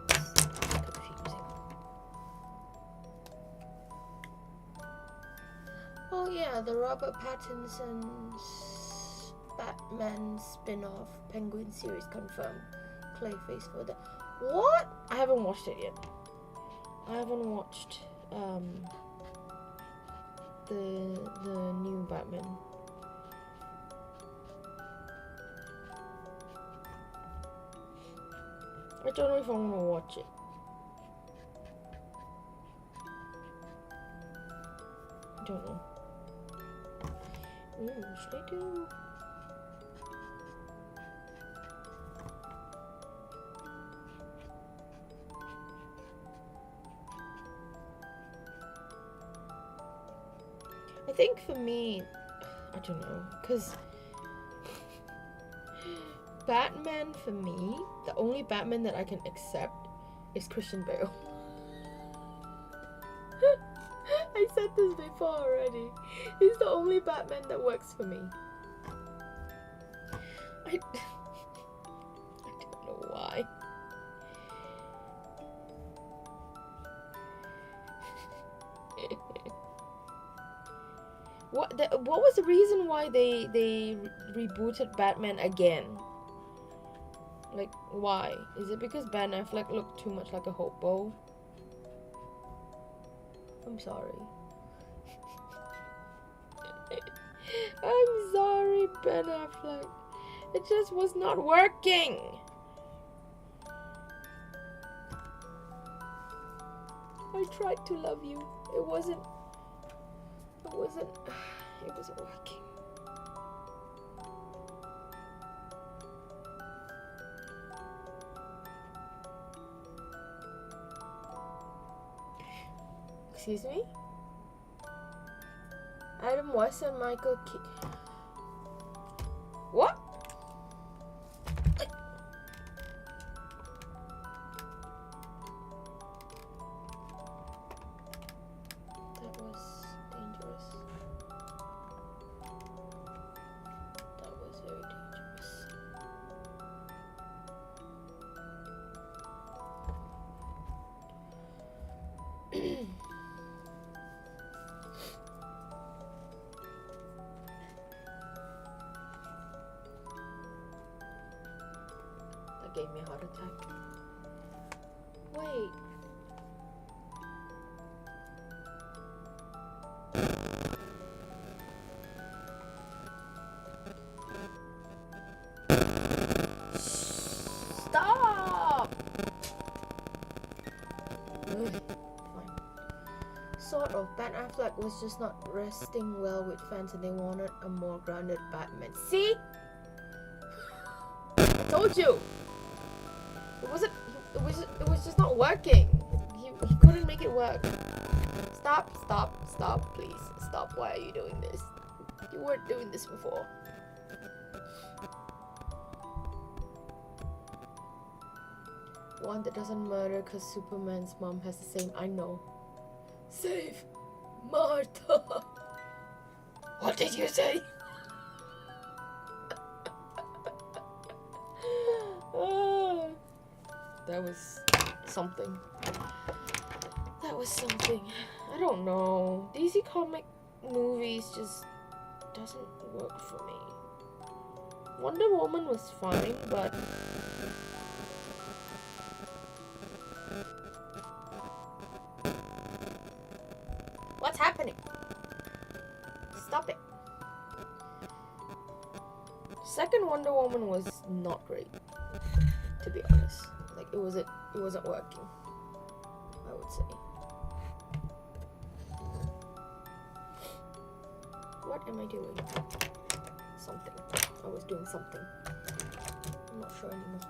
Confusing. Oh yeah, the Robert Pattinson's Batman spin-off Penguin series confirmed. Clayface for that. What? I haven't watched it yet. I haven't watched the new Batman. I don't know if I want to watch it. I don't know. Ooh, should I do? I think for me, I don't know, because Batman for me, the only Batman that I can accept is Christian Bale. I said this before already. He's the only Batman that works for me. I don't know why. What was the reason why they rebooted Batman again? Like, why? Is it because Ben Affleck looked too much like a hobo? I'm sorry. I'm sorry, Ben Affleck. It just was not working. I tried to love you. It wasn't working. Excuse me? Adam West and Michael What? That was dangerous. That was very dangerous. That gave me a heart attack. Wait. Stop! Fine. Sort of. Ben Affleck was just not resting well with fans and they wanted a more grounded Batman. See? I told you! It was just not working. He couldn't make it work. Stop, please. Stop. Why are you doing this? You weren't doing this before. One that doesn't murder because Superman's mom has the same. I know. Save Martha. What did you say? That was something. I don't know. DC comic movies just doesn't work for me. Wonder Woman was fine, but what's happening? Stop it. Second Wonder Woman was not great, to be honest. Like it wasn't working, I would say. What am I doing? Something. I was doing something. I'm not sure anymore.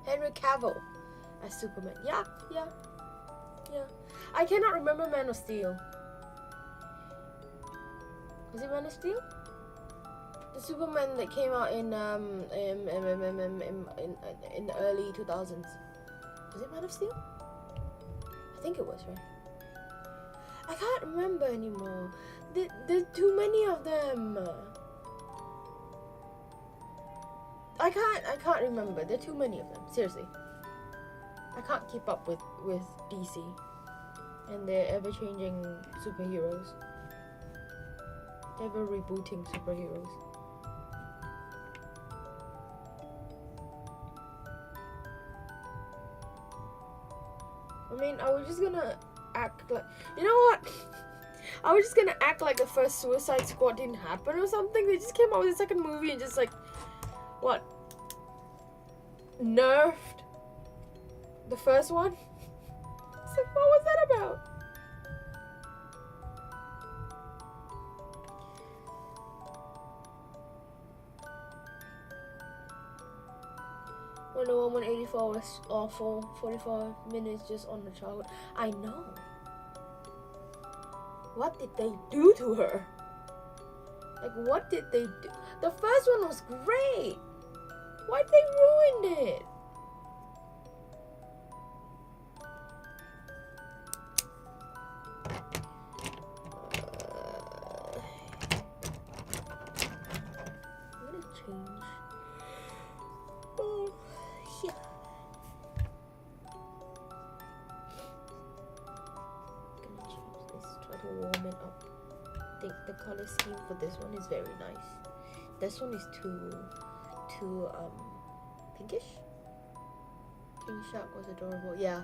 Henry Cavill as Superman. Yeah. I cannot remember Man of Steel. Was it Man of Steel? The Superman that came out in the early 2000s. Was it Man of Steel? think it was, right? I can't remember anymore. There's too many of them. I can't remember. There are too many of them. Seriously. I can't keep up with DC and their ever-changing superheroes. Ever rebooting superheroes. I mean, I was just gonna act like, you know what? I was just gonna act like the first Suicide Squad didn't happen or something. They just came out with a second movie and just like, what? Nerfed the first one? It's like, what was that about? Wonder Woman 84 was awful. 45 minutes just on the childhood. I know. What did they do to her? Like, what did they do? The first one was great. Why'd they ruin it? I'm gonna change. Oh, yeah. Gonna change this. Try to warm it up. I think the color scheme for this one is very nice. This one is too pinkish. King Shark was adorable. Yeah.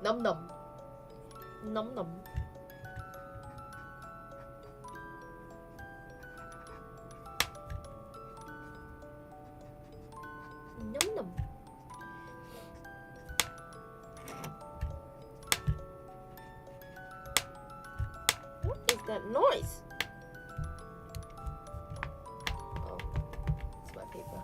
Num num. Num num. Num num. What is that noise? Oh, it's my paper.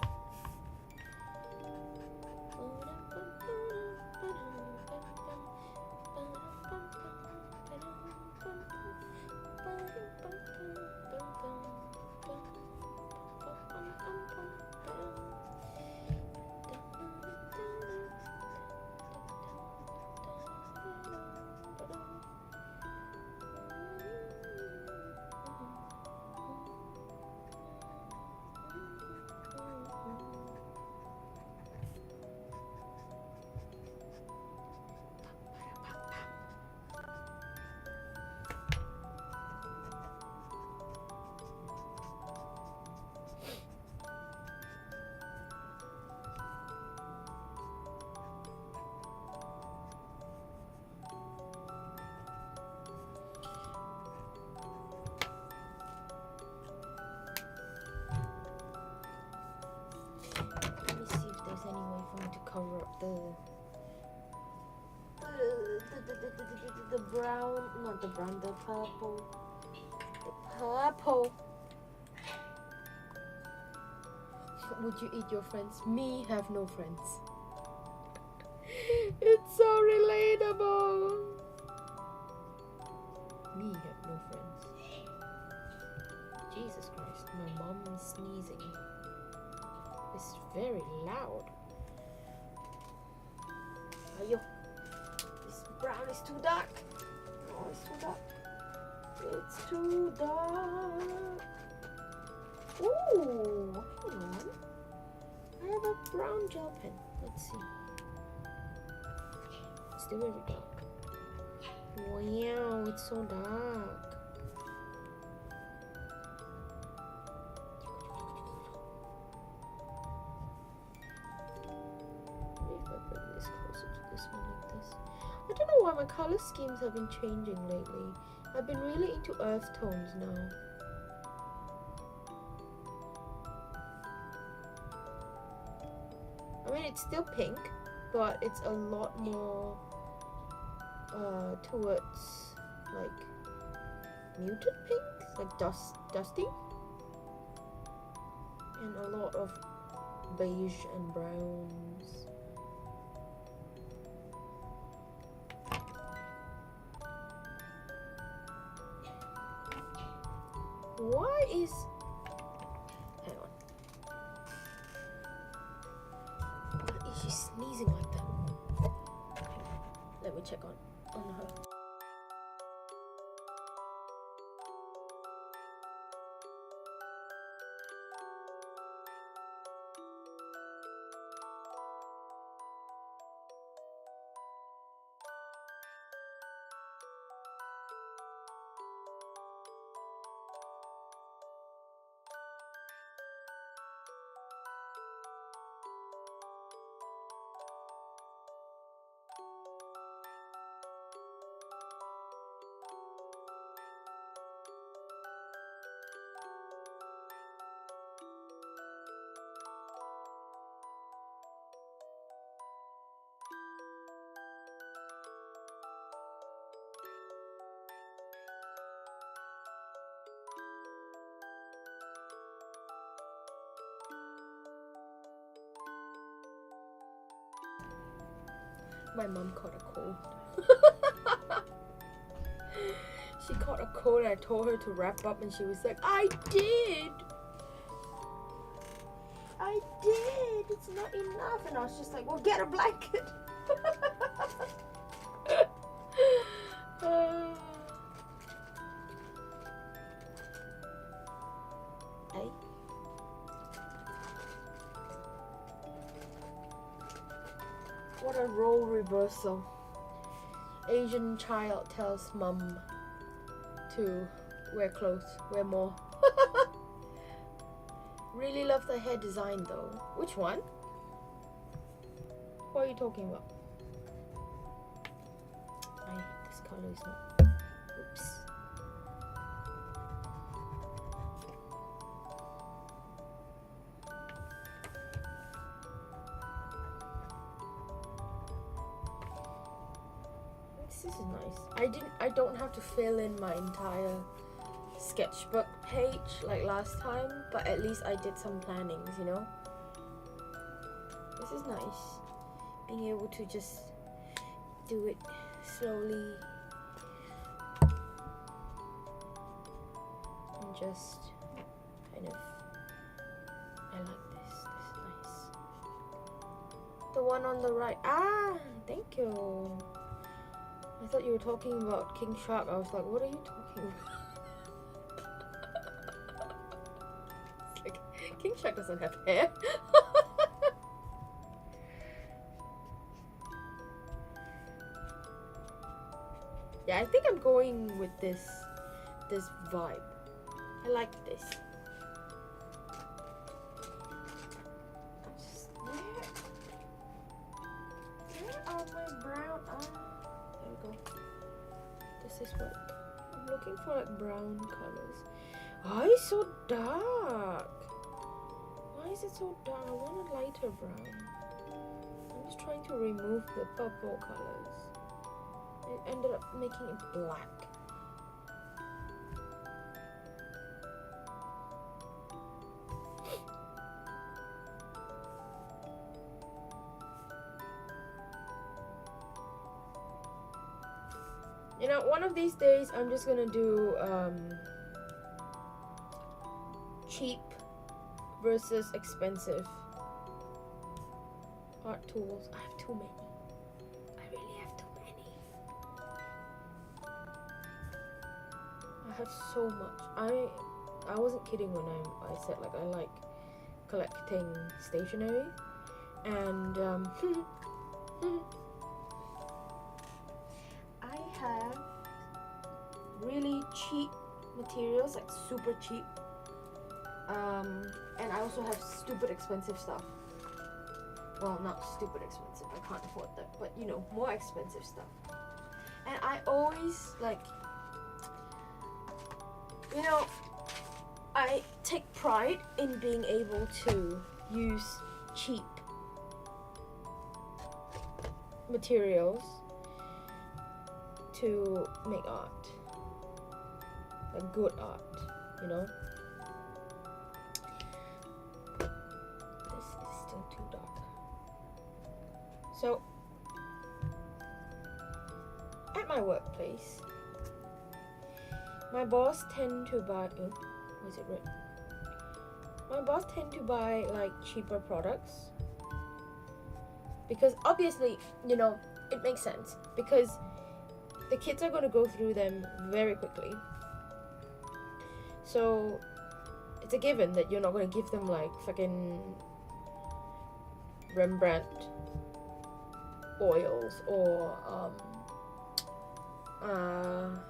Cover up the brown, not the brown, the purple. The purple. Would you eat your friends? Me have no friends. It's so relatable. Me have no friends. Jesus Christ, my mom is sneezing. It's very loud. Ayo. This brown is too dark. Oh, it's too dark. It's too dark. Ooh, hang on. I have a brown gel pen. Let's see. It's still very dark. Wow, it's so dark. I don't know why my color schemes have been changing lately. I've been really into earth tones now. I mean, it's still pink, but it's a lot more towards like muted pink, like dusty, and a lot of beige and browns. Why is... Hang on. Why is she sneezing like that? Let me check on. on her. My mom caught a cold. She caught a cold and I told her to wrap up and she was like, I did! I did! It's not enough. And I was just like, well, get a blanket. Hey. What a role reversal. Asian child tells mom to wear clothes, wear more. Really love the hair design though. Which one? What are you talking about? This color is not. Oops. This is nice. I don't have to fill in my entire sketchbook page like last time, but at least I did some plannings, you know. This is nice. Being able to just do it slowly and just kind of, I like this. This is nice. The one on the right. Ah, thank you. I thought you were talking about King Shark. I was like, what are you talking about? It's like, King Shark doesn't have hair. Yeah, I think I'm going with this vibe. I like this. Where are my brown eyes? This is what I'm looking for, like brown colors. Why is it so dark? Why is it so dark? I want a lighter brown. I'm just trying to remove the purple colors. It ended up making it black. You know, one of these days I'm just gonna do cheap versus expensive art tools. I have too many. I really have too many. I have so much. I wasn't kidding when I said like I like collecting stationery, and I have really cheap materials, like super cheap, and I also have stupid expensive stuff. Well, not stupid expensive, I can't afford that, but you know, more expensive stuff. And I always like, you know, I take pride in being able to use cheap materials to make art, like good art, you know. This is still too dark. So at my workplace, my boss tend to buy was it red? My boss tend to buy like cheaper products because obviously, you know, it makes sense because the kids are going to go through them very quickly. So it's a given that you're not going to give them like fucking Rembrandt oils or I'm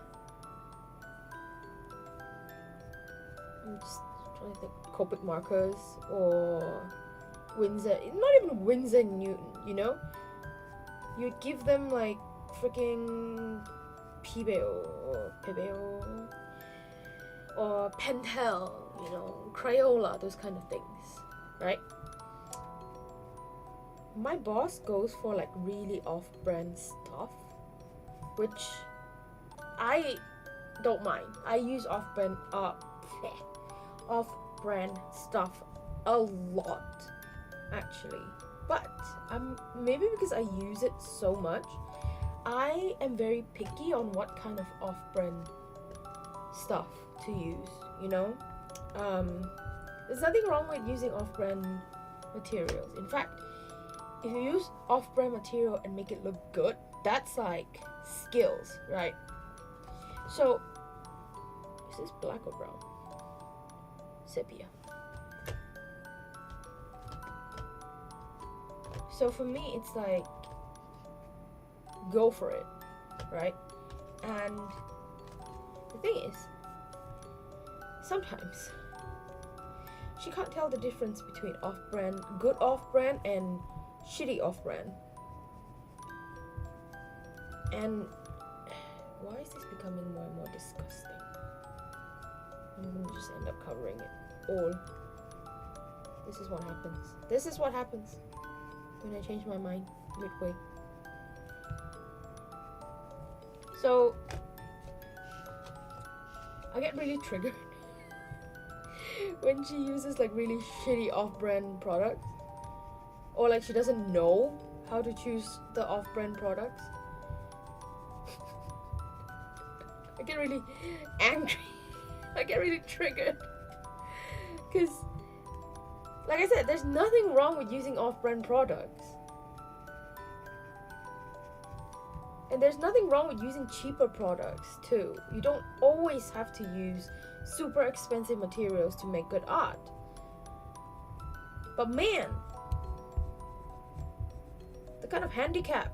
just trying to think, Copic markers or Winsor, not even Winsor Newton, you know? You'd give them like freaking Pebeo or Pentel, you know, Crayola, those kind of things, right? My boss goes for like really off-brand stuff, which I don't mind. I use off-brand stuff a lot, actually. But maybe because I use it so much, I am very picky on what kind of off-brand stuff to use, you know? There's nothing wrong with using off-brand materials. In fact, if you use off-brand material and make it look good, that's like skills, right? So, is this black or brown? Sepia. So for me, it's like, go for it, right? And the thing is, sometimes she can't tell the difference between off-brand, good off-brand, and shitty off-brand. And why is this becoming more and more disgusting? I'm gonna just end up covering it all. This is what happens. This is what happens when I change my mind midway. So I get really triggered when she uses like really shitty off-brand products, or like she doesn't know how to choose the off-brand products. I get really angry. I get really triggered because, like I said, there's nothing wrong with using off-brand products, and there's nothing wrong with using cheaper products too. You don't always have to use super expensive materials to make good art. But man, the kind of handicap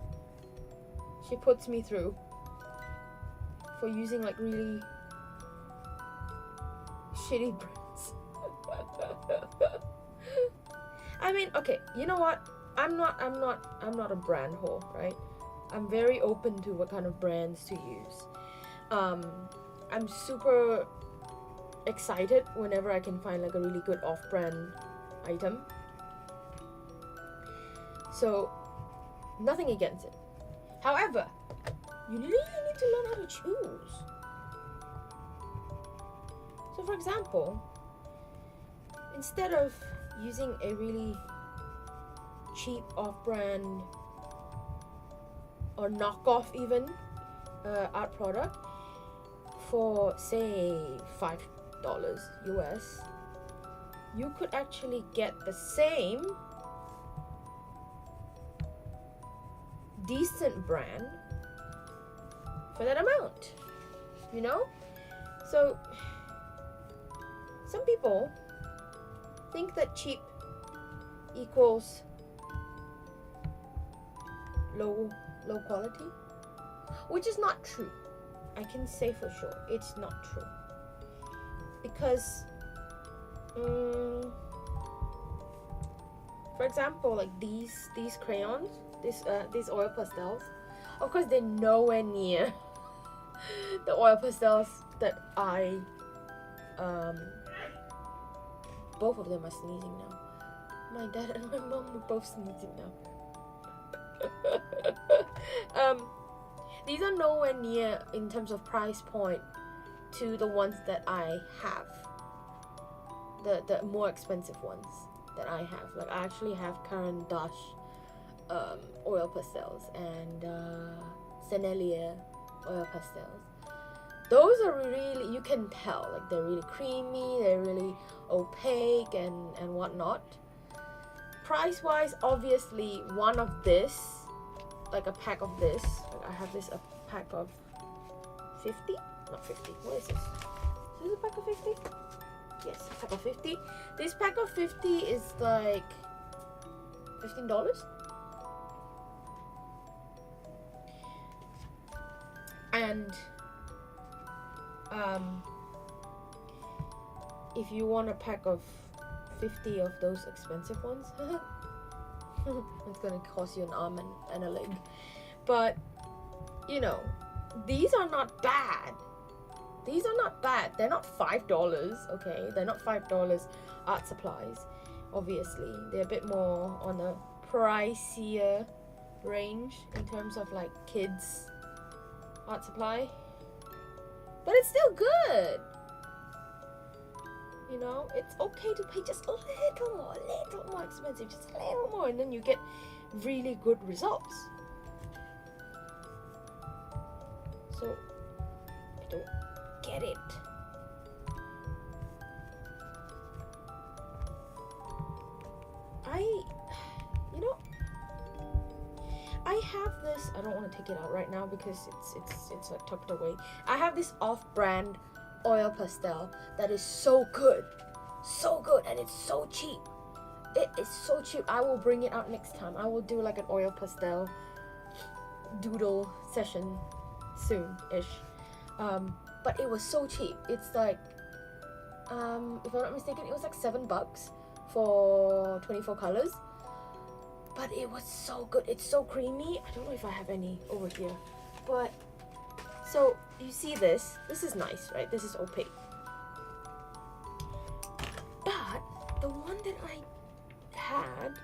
she puts me through for using like really shitty brands. I mean, okay, you know what? I'm not a brand whore, right? I'm very open to what kind of brands to use. I'm super excited whenever I can find like a really good off-brand item. So, nothing against it. However, you really need to learn how to choose. So for example, instead of using a really cheap off-brand or knockoff even art product for say $5 US, you could actually get the same decent brand for that amount, you know? So some people think that cheap equals low quality, which is not true. I can say for sure it's not true, because for example, like these crayons, these oil pastels, of course they're nowhere near the oil pastels that I both of them are sneezing now. My dad and my mom are both sneezing now. These are nowhere near in terms of price point to the ones that I have, the more expensive ones that I have. Like I actually have Caran d'Ache oil pastels and Sennelier oil pastels. Those are really, you can tell, like they're really creamy, they're really opaque and whatnot. Price wise, obviously one of this, like a pack of this, like I have this a pack of 50? Not 50. What is this? Is this a pack of 50? Yes, a pack of 50. This pack of 50 is like $15. And if you want a pack of 50 of those expensive ones, it's gonna cost you an arm and a leg. But you know, these are not bad. These are not bad. They're not $5, okay? They're not $5 art supplies. Obviously, they're a bit more on the pricier range in terms of like kids art supply. But it's still good. You know, it's okay to pay just a little more expensive, just a little more, and then you get really good results. So, I don't get it. I have this. I don't want to take it out right now because it's like tucked away. I have this off-brand oil pastel that is so good, and it's so cheap. It is so cheap. I will bring it out next time. I will do like an oil pastel doodle session soon-ish. But it was so cheap. It's like, if I'm not mistaken, it was like $7 for 24 colors. But it was so good. It's so creamy. I don't know if I have any over here. But, so, you see this. This is nice, right? This is opaque. But, the one that I had,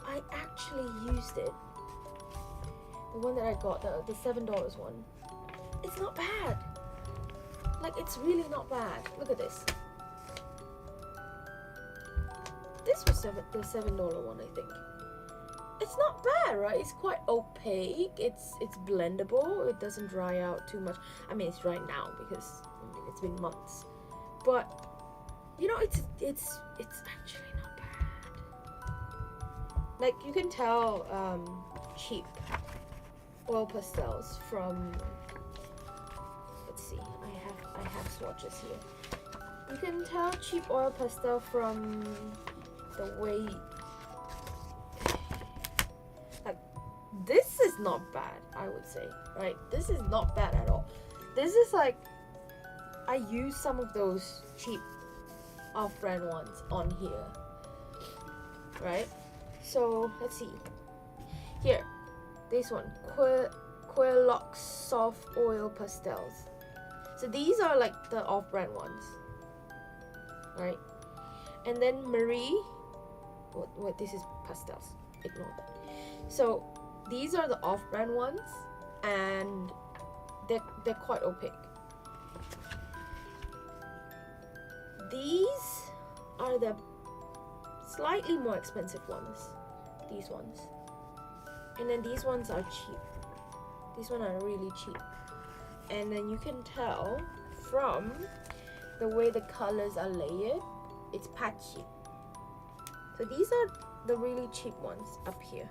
I actually used it. The one that I got, the $7 one. It's not bad. Like, it's really not bad. Look at this. This was the $7 one, I think. It's not bad, right? It's quite opaque. It's blendable. It doesn't dry out too much. I mean, it's dry now because it's been months. But you know, it's actually not bad. Like, you can tell cheap oil pastels from. Let's see. I have swatches here. You can tell cheap oil pastel from the way. Like, this is not bad, I would say, right? This is not bad at all. This is like, I use some of those cheap off-brand ones on here, right? So let's see. Here, this one, Quaillox soft oil pastels. So these are like the off-brand ones, right? And then Marie, what this is pastels. Ignore that. So these are the off-brand ones, and they're quite opaque. These are the slightly more expensive ones. These ones, and then these ones are cheap. These ones are really cheap, and then you can tell from the way the colors are layered, it's patchy. So these are the really cheap ones up here.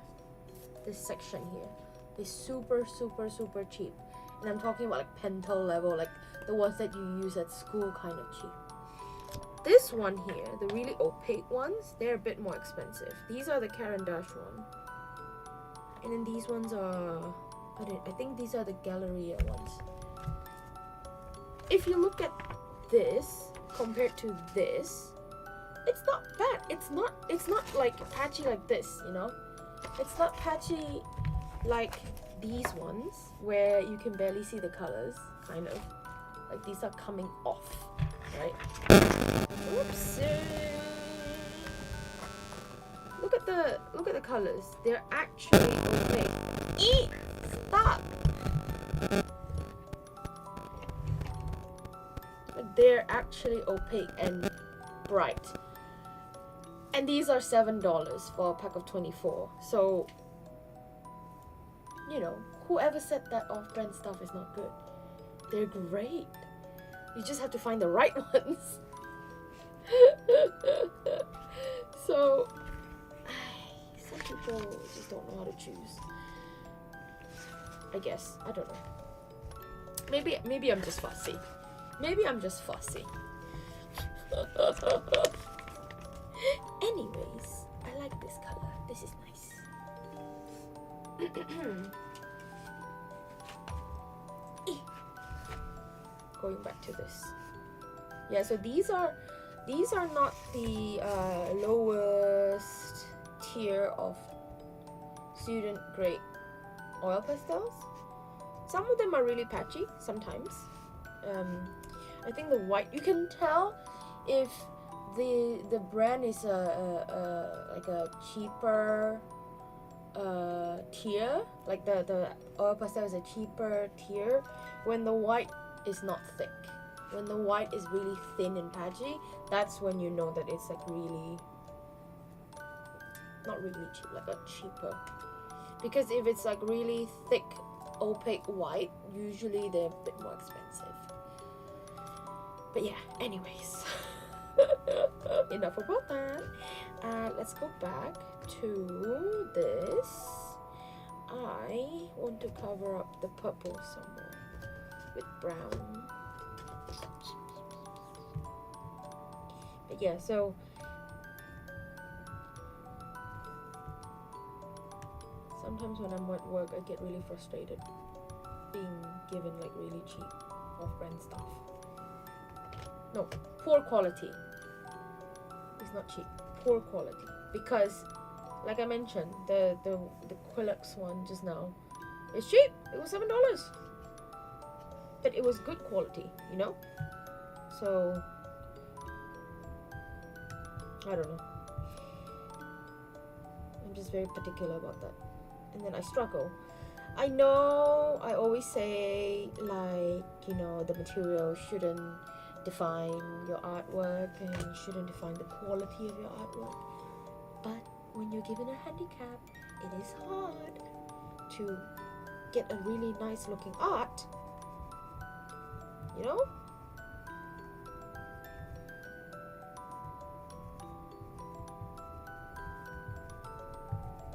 This section here is super cheap, and I'm talking about like Pentel level, like the ones that you use at school, kind of cheap. This one here, the really opaque ones, they're a bit more expensive. These are the Caran d'Ache one, and then these ones are, I think these are the Galleria ones. If you look at this compared to this, it's not bad. It's not like patchy like this, you know. It's not patchy like these ones where you can barely see the colors, kind of. Like, these are coming off, right? Oops. Look at the colors. They're actually opaque. Stop. They're actually opaque and bright. And these are $7 for a pack of 24. So, you know, whoever said that off-brand stuff is not good, they're great. You just have to find the right ones. So, some people just don't know how to choose. I guess. I don't know. Maybe I'm just fussy. Maybe I'm just fussy. Anyways, I like this color. This is nice. Going back to this. Yeah, so these are not the lowest tier of student grade oil pastels. Some of them are really patchy sometimes. I think the white, you can tell if the brand is like a cheaper tier, like the oil pastel is a cheaper tier when the white is not thick. When the white is really thin and patchy, that's when you know that it's like really, not really cheap, like a cheaper. Because if it's like really thick, opaque white, usually they're a bit more expensive. But yeah, anyways. Enough about that. Let's go back to this. I want to cover up the purple somewhere with brown. But yeah, so sometimes when I'm at work, I get really frustrated being given like really cheap off-brand stuff. No, poor quality. It's not cheap, poor quality. Because, like I mentioned, the Quilux one just now, it's cheap. It was $7, but it was good quality, you know. So I don't know. I'm just very particular about that, and then I struggle. I know I always say, like, you know, the material shouldn't define your artwork and shouldn't define the quality of your artwork, but when you're given a handicap, it is hard to get a really nice looking art, you know.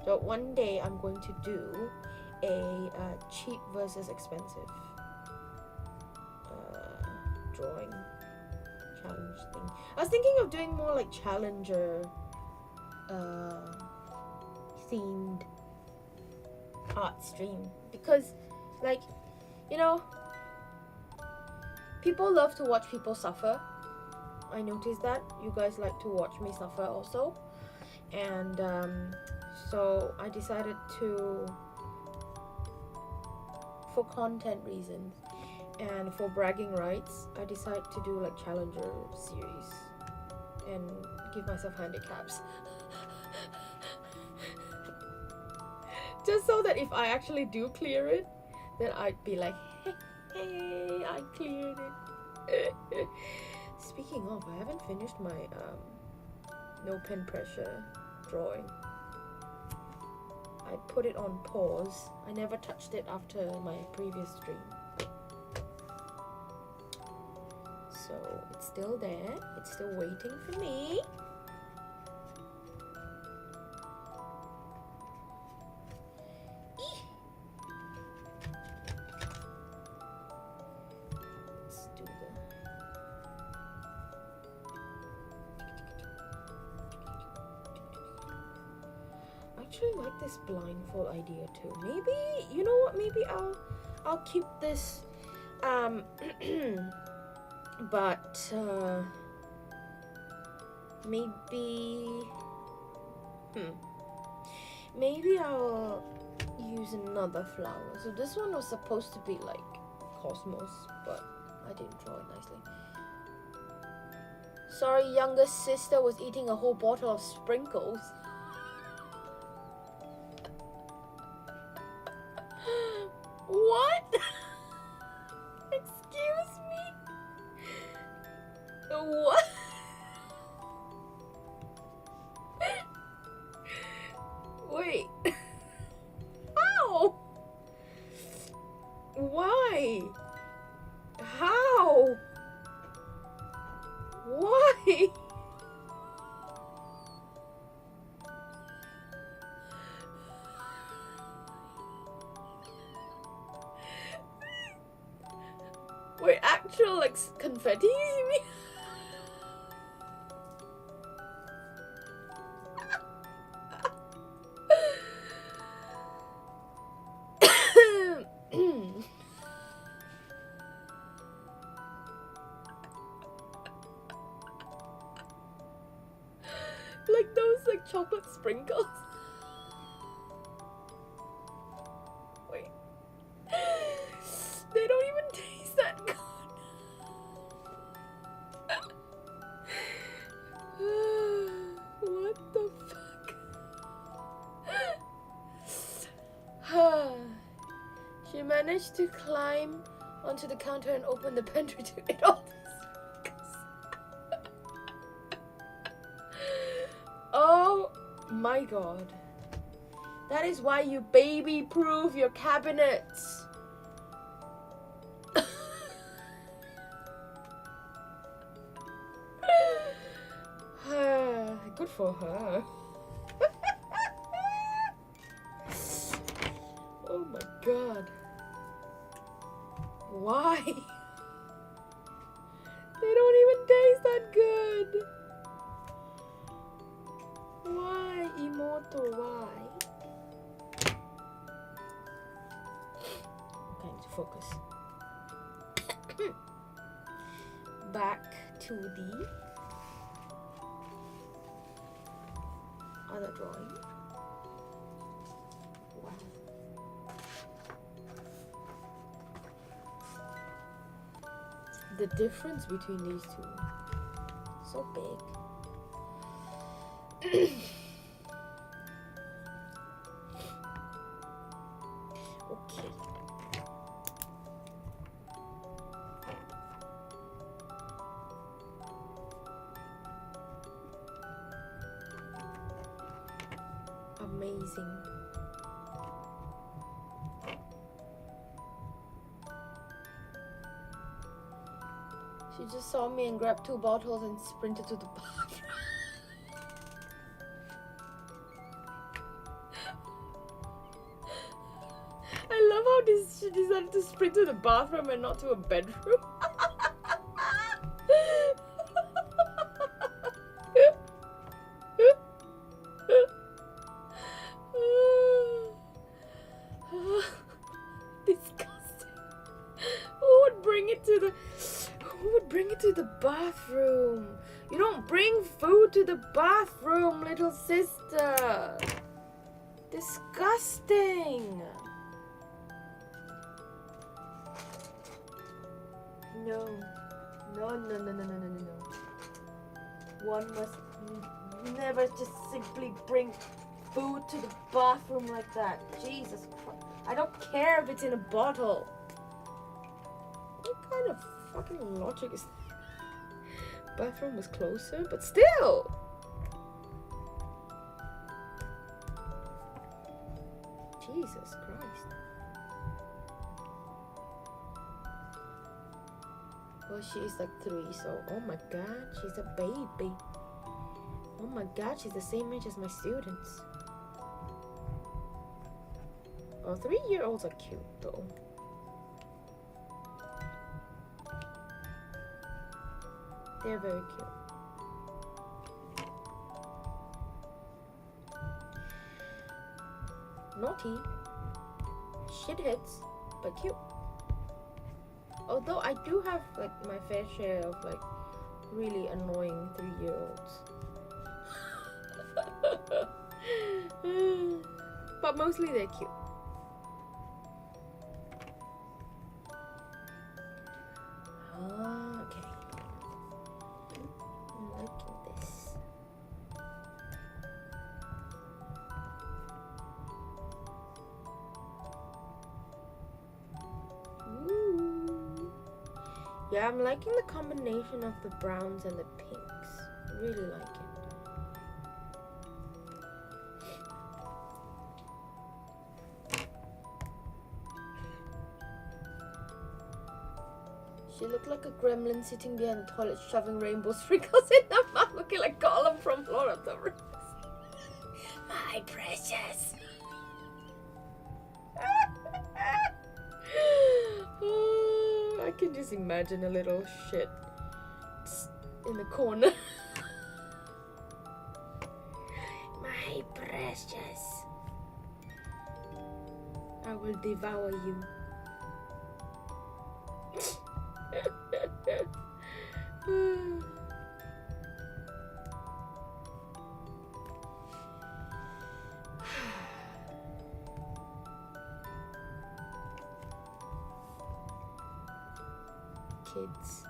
So one day I'm going to do a cheap versus expensive drawing challenge thing. I was thinking of doing more like challenger themed art stream, because, like, you know, people love to watch people suffer. I noticed that you guys like to watch me suffer also, and so I decided to, for content reasons and for bragging rights, I decided to do like challenger series and give myself handicaps. Just so that if I actually do clear it, then I'd be like, hey, I cleared it. Speaking of, I haven't finished my no pen pressure drawing. I put it on pause. I never touched it after my previous stream. So it's still there. It's still waiting for me. Let's do I actually like this blindfold idea too. Maybe, you know what, maybe I'll keep this but maybe I'll use another flower. So this one was supposed to be like cosmos, but I didn't draw it nicely. Sorry, younger sister was eating a whole bottle of sprinkles. What? Excuse me? What? Wait. How? Why? How? Why? Wait, actual like confetti? You mean? Like those like chocolate sprinkles. Wait. They don't even taste that good. What the fuck? She managed to climb onto the counter and open the pantry to eat all this. Oh my god. That is why you baby-proof your cabinets. Good for her. Oh my god. Why? They don't even taste that good. Why, Immortal? Why? Okay, I need to focus. Back to the other drawing. Wow. The difference between these two, so big. Okay. Amazing. She just saw me and grabbed 2 bottles and sprinted to the bathroom. I love how she decided to sprint to the bathroom and not to a bedroom. Disgusting. Who would bring it to the bathroom? You don't bring food to the bathroom, little sister. Disgusting. No. One must never just simply bring food to the bathroom like that. Jesus Christ. I don't care if it's in a bottle. What kind of fucking logic is that? Bathroom was closer, but still. Jesus Christ. Well, she is like 3, so oh my god, she's a baby. Oh my god, she's the same age as my students. Oh, 3-year-olds are cute though. They're very cute. Naughty. Shitheads, but cute. Although I do have like my fair share of like really annoying 3-year-olds. But mostly they're cute. Okay. I'm liking this. Ooh. Yeah, I'm liking the combination of the browns and the pinks. I really like it. She looked like a gremlin sitting behind the toilet shoving rainbow sprinkles in her mouth, looking like Gollum from Lord of the Rings. My precious. Oh, I can just imagine a little shit in the corner. My precious. I will devour you. Kids.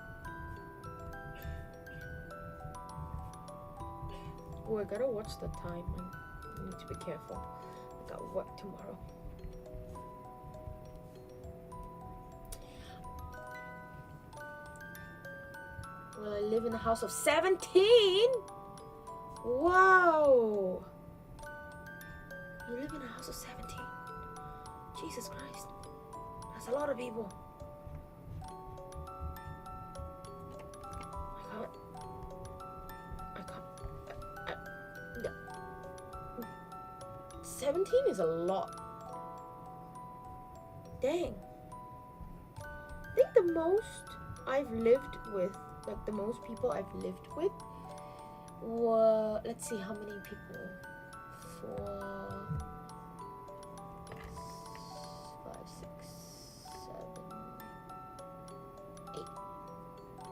Oh, I gotta watch the time. I need to be careful. I got work tomorrow. Will I live in a house of 17? Wow! You live in a house of 17? Jesus Christ. That's a lot of people. I can't. 17 is a lot. Dang. I think the most I've lived with, like the most people I've lived with were, let's see how many people. 4, 5, 6, 7,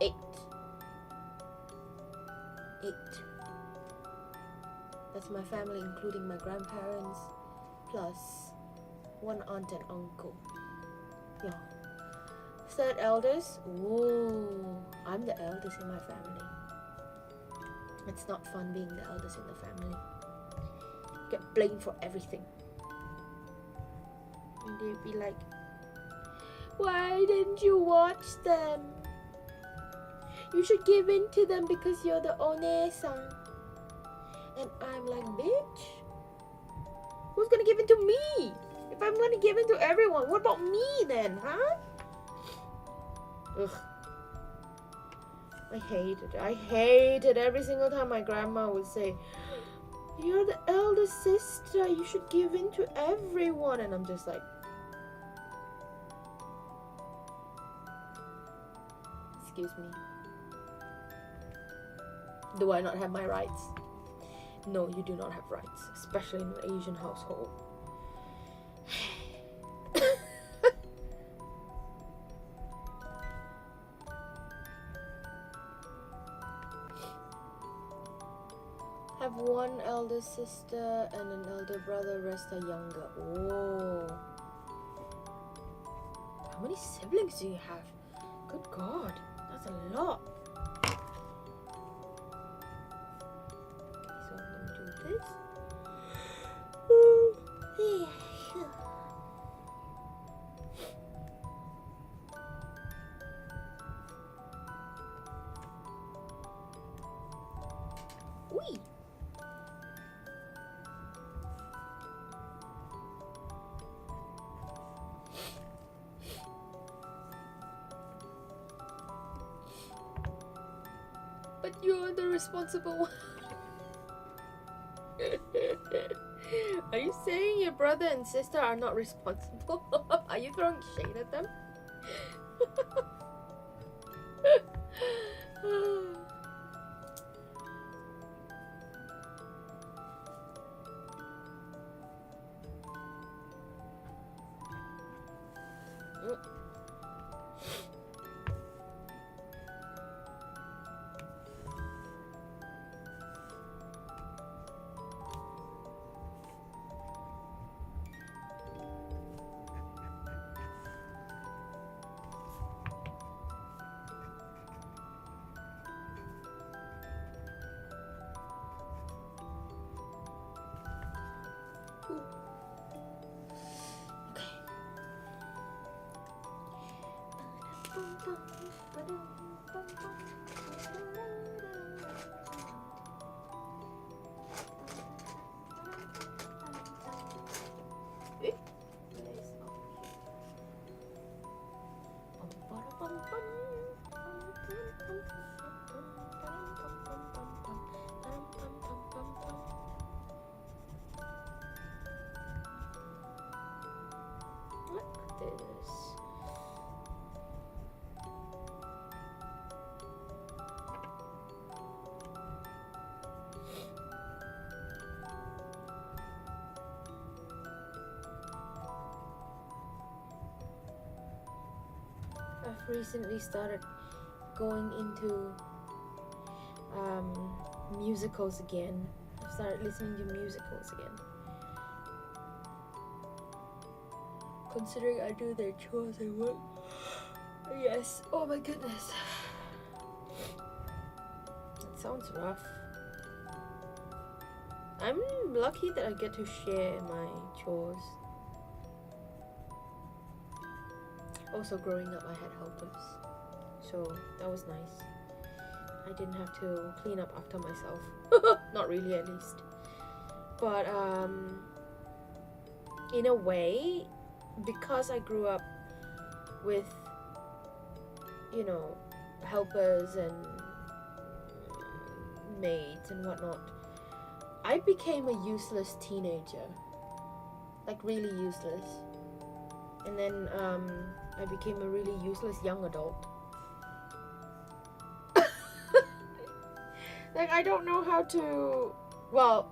8. 8. That's my family, including my grandparents, plus one aunt and uncle. Yeah. Third eldest. Whoa, I'm the eldest in my family. It's not fun being the eldest in the family. Get blamed for everything. And they'd be like, why didn't you watch them? You should give in to them because you're the one-san. And I'm like, bitch, who's gonna give in to me? If I'm gonna give in to everyone, what about me then, huh? Ugh. I hated it. I hated every single time my grandma would say, you're the eldest sister, you should give in to everyone. And I'm just like, excuse me. Do I not have my rights? No, you do not have rights, especially in an Asian household. Have one elder sister and an elder brother, rest are younger. Oh. How many siblings do you have? Good God, that's a lot. So I'm gonna do this. Wee. But you're the responsible one. Are you saying your brother and sister are not responsible? Are you throwing shade at them? recently started going into musicals again. I've started listening to musicals again. Considering I do their chores at work. Yes. Oh my goodness. It sounds rough. I'm lucky that I get to share my chores. Also, growing up, I had helpers, so that was nice. I didn't have to clean up after myself. Not really, at least. But in a way, because I grew up with, you know, helpers and maids and whatnot, I became a useless teenager. Like, really useless. And then I became a really useless young adult. Like, I don't know how to, well,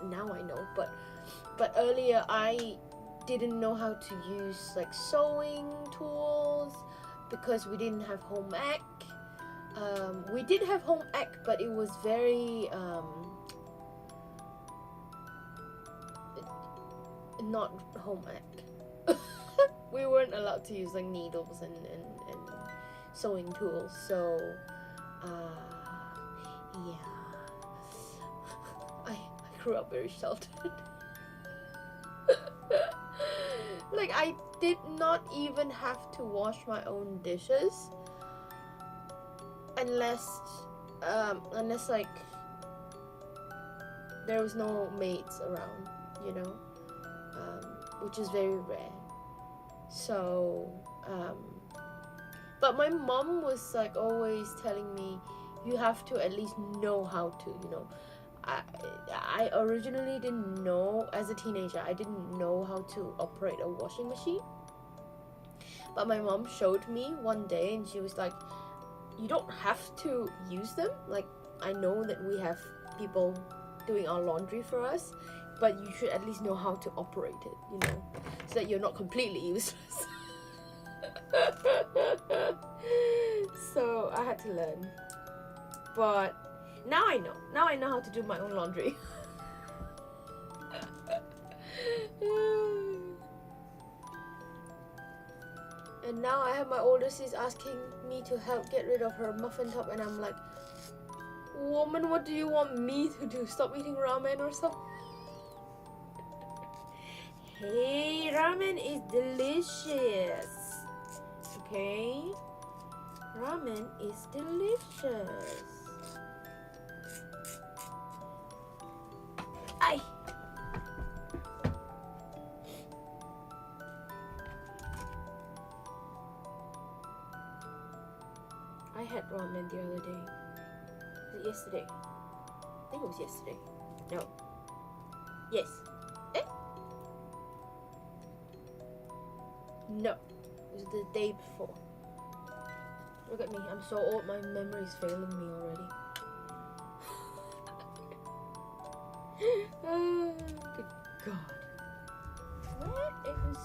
now I know, but earlier I didn't know how to use like sewing tools because we didn't have home ec. We did have home ec, but it was very not home ec. We weren't allowed to use like needles and sewing tools, so yeah, I grew up very sheltered. Like, I did not even have to wash my own dishes unless like there was no maids around, you know, which is very rare. So but my mom was like always telling me, you have to at least know how to, you know. I originally didn't know, as a teenager, I didn't know how to operate a washing machine. But my mom showed me one day and she was like, you don't have to use them. Like, I know that we have people doing our laundry for us, but you should at least know how to operate it, you know, so that you're not completely useless. So I had to learn. But now I know. Now I know how to do my own laundry. And now I have my older sis asking me to help get rid of her muffin top, and I'm like, woman, what do you want me to do? Stop eating ramen or something? Hey, ramen is delicious. Okay? Ramen is delicious. Ay! I had ramen the other day. Was it yesterday? I think it was yesterday. No. Yes. Eh? No. It was the day before. Look at me. I'm so old. My memory is failing me already. Good God. What? It was...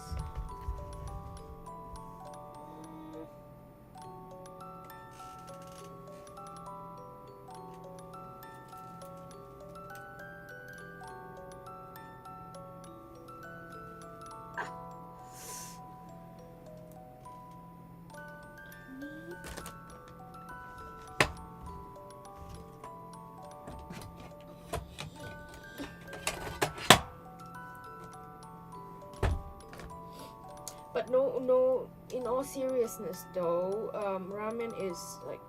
But no, in all seriousness though, ramen is like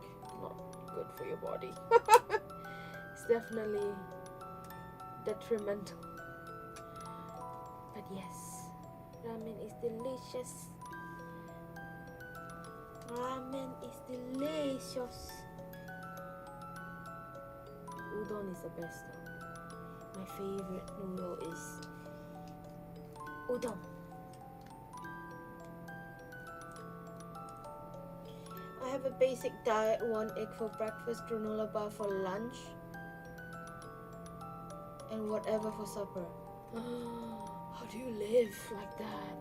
not good for your body. It's definitely detrimental. But yes, ramen is delicious. Ramen is delicious. Udon is the best though. My favorite noodle is udon. I have a basic diet, 1 egg for breakfast, granola bar for lunch, and whatever for supper. How do you live like that?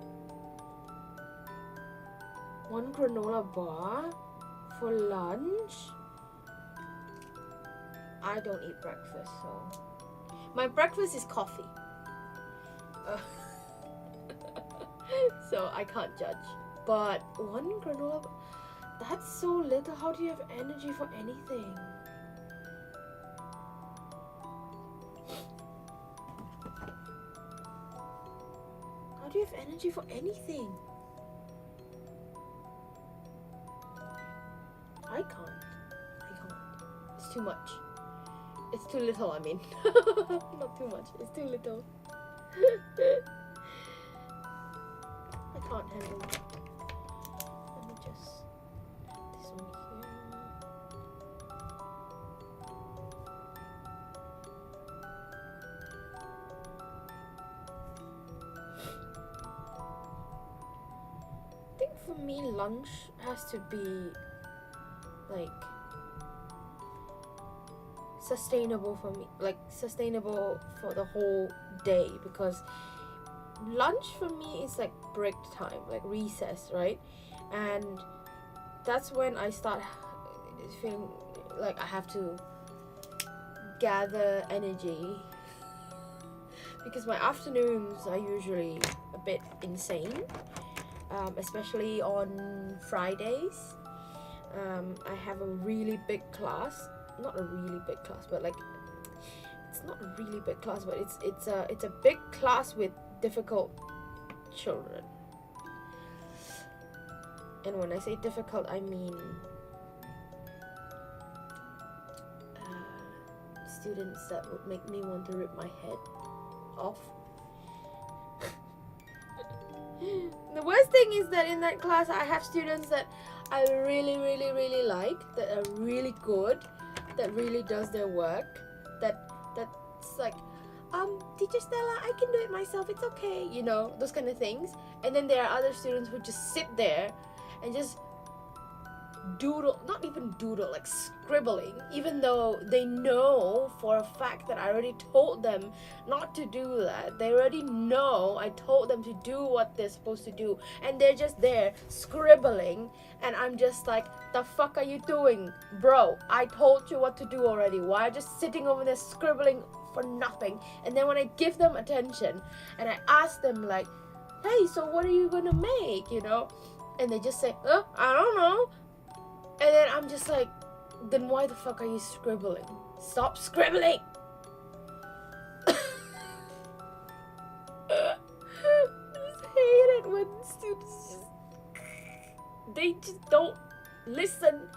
1 granola bar for lunch. I don't eat breakfast, so my breakfast is coffee. So I can't judge. But 1 granola bar, that's so little. How do you have energy for anything? How do you have energy for anything? I can't. It's too much. It's too little, I mean. Not too much. It's too little. I can't handle it. Let me just put this one here. I think for me, lunch has to be like sustainable for me, like sustainable for the whole day, because lunch for me is like break time, like recess, right? And that's when I start feeling like I have to gather energy, because my afternoons are usually a bit insane, especially on Fridays. I have a really big class. Not a really big class, but like it's not a really big class, but it's a big class with difficult children. And when I say difficult, I mean students that would make me want to rip my head off. The worst thing is that in that class I have students that I really like, that are really good, that really does their work, that's like, Teacher Stella, I can do it myself, it's okay, you know, those kind of things. And then there are other students who just sit there and just doodle, not even doodle, like scribbling, even though they know for a fact that I already told them not to do that. They already know I told them to do what they're supposed to do, and they're just there scribbling, and I'm just like, the fuck are you doing, bro? I told you what to do already. Why are you just sitting over there scribbling for nothing? And then when I give them attention and I ask them like, hey, so what are you gonna make, you know, and they just say, I don't know. And then I'm just like, then why the fuck are you scribbling? Stop scribbling! I just hate it when students they just don't listen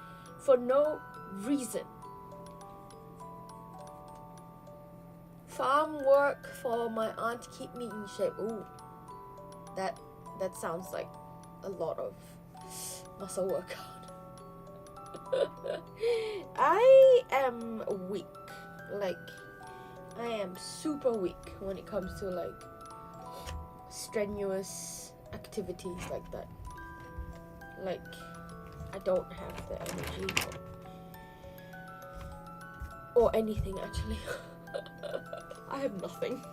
for no reason. Farm work for my aunt to keep me in shape. Ooh, that sounds like a lot of muscle workout. I am weak. Like, I am super weak when it comes to like strenuous activities like that. Like, I don't have the energy or anything actually. I have nothing.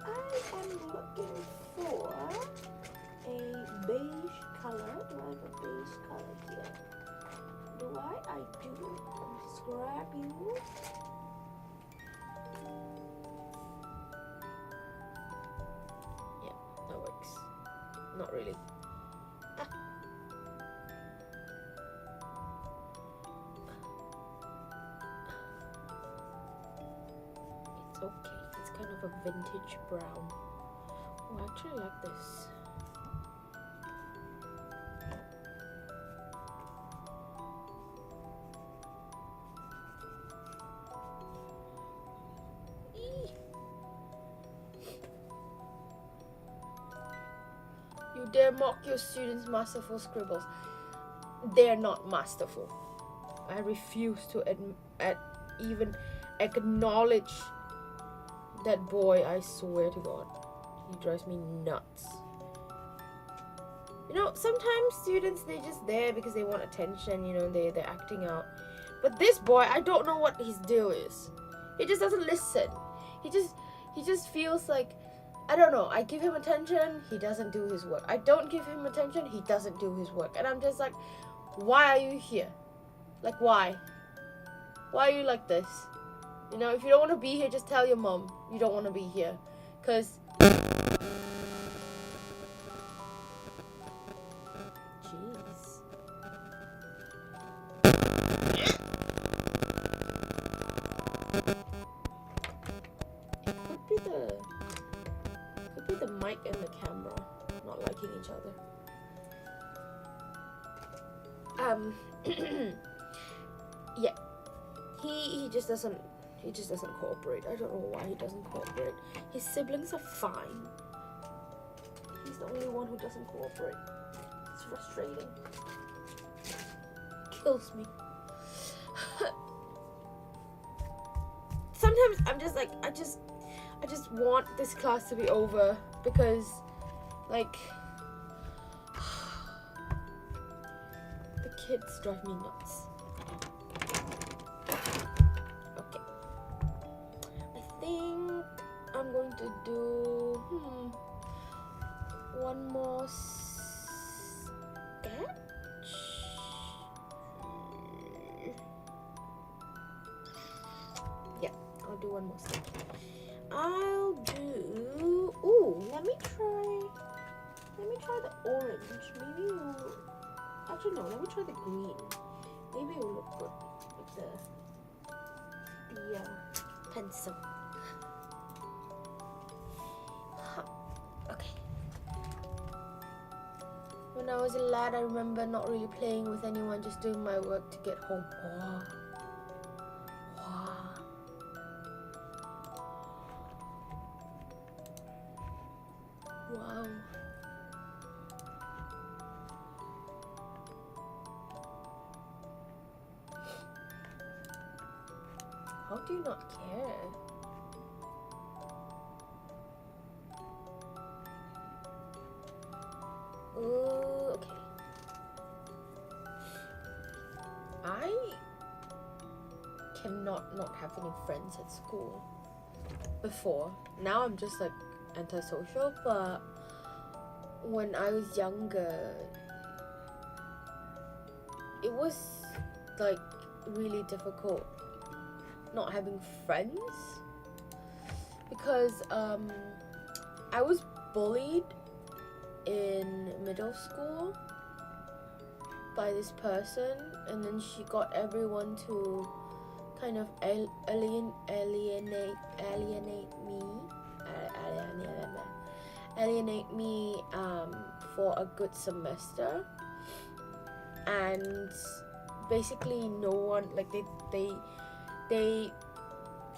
I am looking for a beige color. Do I have a beige color here? Do I? I do. Let me just grab you. Yeah, that works. Not really. Ah. It's okay. It's kind of a vintage brown. Oh, I actually like this. You dare mock your students' masterful scribbles. They're not masterful. I refuse to even acknowledge that boy. I swear to God, he drives me nuts. You know, sometimes students, they're just there because they want attention, you know, they're acting out. But this boy, I don't know what his deal is. He just doesn't listen. He just feels like I don't know. I give him attention, he doesn't do his work. I don't give him attention, he doesn't do his work. And I'm just like, why are you here? Like, why? Why are you like this? You know, if you don't want to be here, just tell your mom you don't want to be here. Because... Jeez. Could be the mic and the camera not liking each other. Yeah. He just doesn't cooperate. I don't know why he doesn't cooperate. His siblings are fine. He's the only one who doesn't cooperate. It's frustrating. Kills me. Sometimes I'm just like, I just want this class to be over because, like, the kids drive me nuts. Okay. I think I'm going to do one more sketch. Yeah, I'll do one more sketch. I'll do... Ooh, let me try the orange. Maybe we'll... Actually, no, let me try the green. Maybe it will look good with the pencil. Okay. When I was a lad, I remember not really playing with anyone, just doing my work to get home. Wow. How do you not care? Okay. I cannot not have any friends at school. Before. Now I'm just like antisocial, but when I was younger, it was like really difficult not having friends because I was bullied in middle school by this person, and then she got everyone to kind of alienate me for a good semester, and basically no one, like, they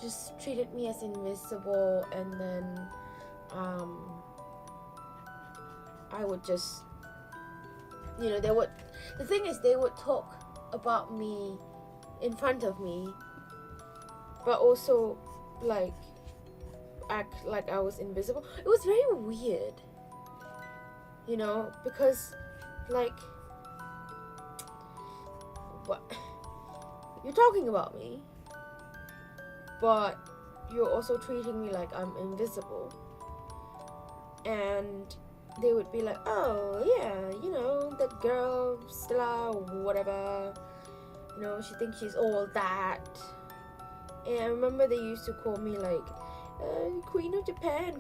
just treated me as invisible, and then I would just, you know, they would talk about me in front of me, but also like act like I was invisible. It was very weird, you know, because like, what, you're talking about me, but you're also treating me like I'm invisible. And they would be like, oh yeah, you know, that girl Stella, whatever, you know, she thinks she's all that. And I remember they used to call me like Queen of Japan,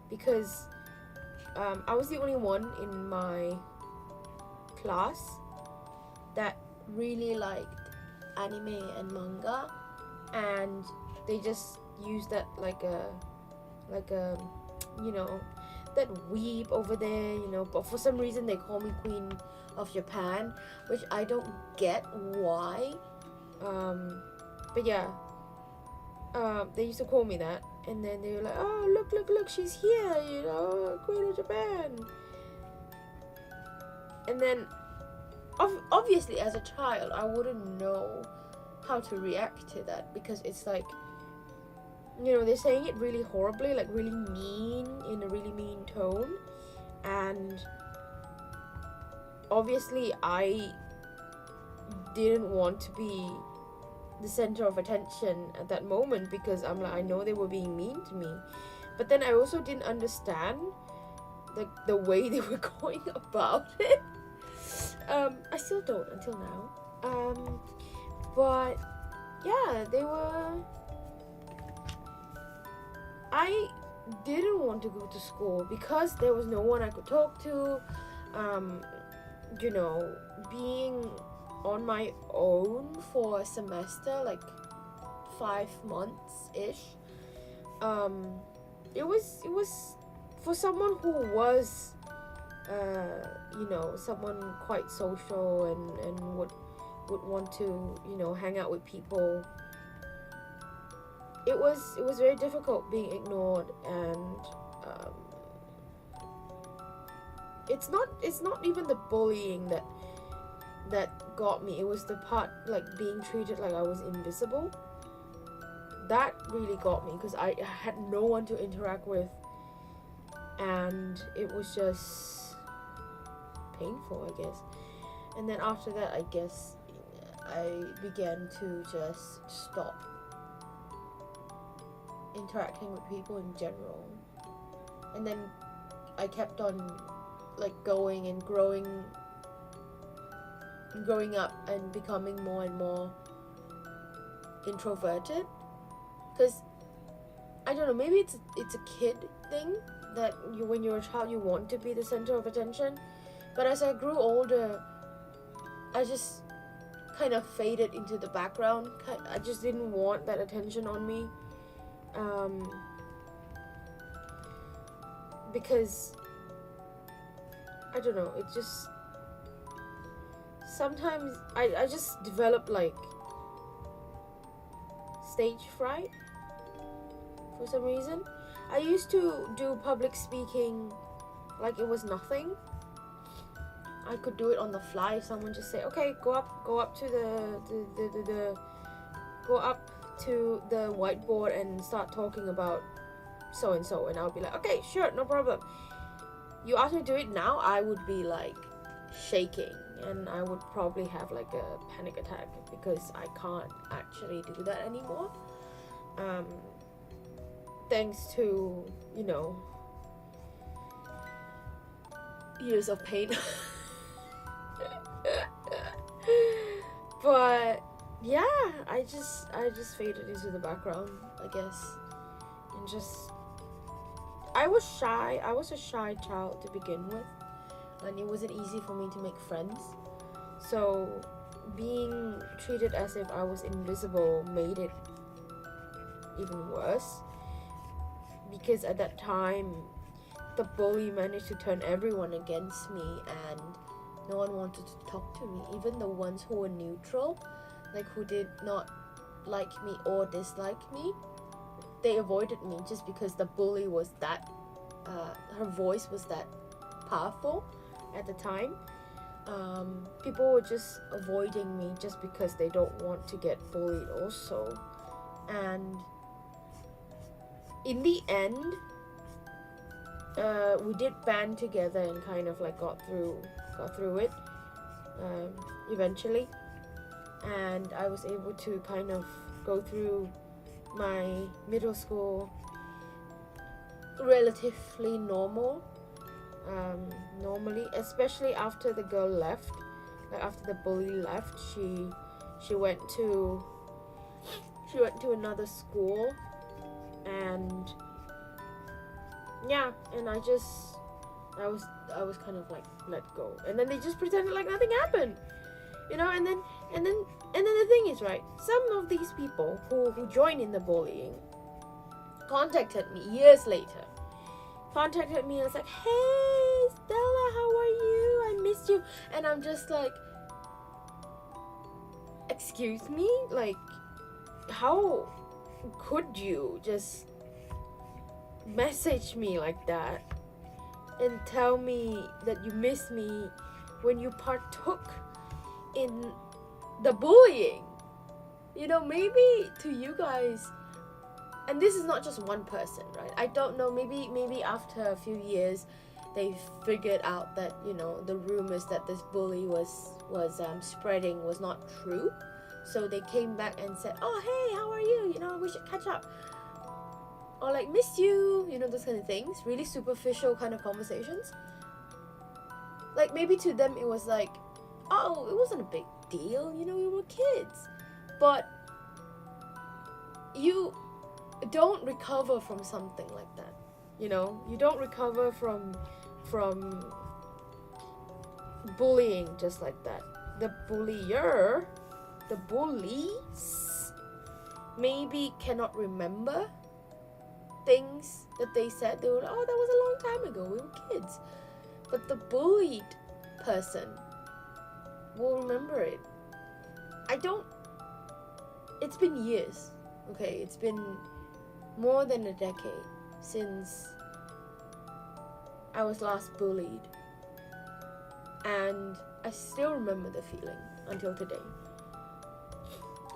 because I was the only one in my class that really liked anime and manga, and they just used that like a you know, that weeb over there, you know, but for some reason they call me Queen of Japan, which I don't get why. But yeah, they used to call me that, and then they were like, oh, look, she's here, you know, Queen of Japan. And then obviously as a child I wouldn't know how to react to that, because it's like, you know, they're saying it really horribly, like really mean, in a really mean tone, and obviously I didn't want to be the center of attention at that moment, because I'm like, I know they were being mean to me, But then I also didn't understand the way they were going about it. I still don't until now. But yeah, I didn't want to go to school because there was no one I could talk to. Being on my own for a semester, like 5 months ish. It was for someone who was someone quite social and would want to hang out with people. It was very difficult being ignored, and it's not even the bullying that got me. It was the part like being treated like I was invisible. That really got me because I had no one to interact with, and it was just painful, I guess. And then after that, I guess I began to just stop interacting with people in general. And then I kept on like going and growing up and becoming more and more introverted, because I don't know, maybe it's a kid thing that when you're a child you want to be the center of attention, but as I grew older I just kind of faded into the background. I just didn't want that attention on me, because I don't know, it just sometimes I just develop like stage fright for some reason. I used to do public speaking like it was nothing. I could do it on the fly. Someone just say, okay, go up to the whiteboard and start talking about so and so, and I'll be like, okay, sure, no problem. You ask me to do it now, I would be like shaking, and I would probably have like a panic attack because I can't actually do that anymore. Thanks to, years of pain. But yeah, I just faded into the background, I guess. And just I was shy. I was a shy child to begin with, and it wasn't easy for me to make friends. So being treated as if I was invisible made it even worse, because at that time the bully managed to turn everyone against me, and no one wanted to talk to me. Even the ones who were neutral, like who did not like me or dislike me, they avoided me just because the bully was that her voice was that powerful at the time. People were just avoiding me just because they don't want to get bullied also. And in the end, we did band together and kind of like got through it eventually, and I was able to kind of go through my middle school relatively normally, especially after the girl left. Like after the bully left, she went to another school, and yeah, and I was kind of like let go, and then they just pretended like nothing happened, and then the thing is, right, some of these people who joined in the bullying contacted me years later. Contacted me and was like, hey Stella, how are you? I missed you. And I'm just like, excuse me? Like, how could you just message me like that and tell me that you miss me when you partook in the bullying? Maybe to you guys, and this is not just one person, right? I don't know, maybe after a few years they figured out that the rumors that this bully was spreading was not true, so they came back and said, oh hey, how are you, we should catch up. or like miss you, you know, those kind of things, really superficial kind of conversations. Like maybe to them it was like, oh, it wasn't a big deal, you know, we were kids. But you don't recover from something like that, you know. You don't recover from bullying just like that. The bullier, the bullies, maybe cannot remember things that they said. They were like, oh, that was a long time ago, we were kids. But the bullied person will remember it. It's been years, okay? It's been more than a decade since I was last bullied. And I still remember the feeling until today.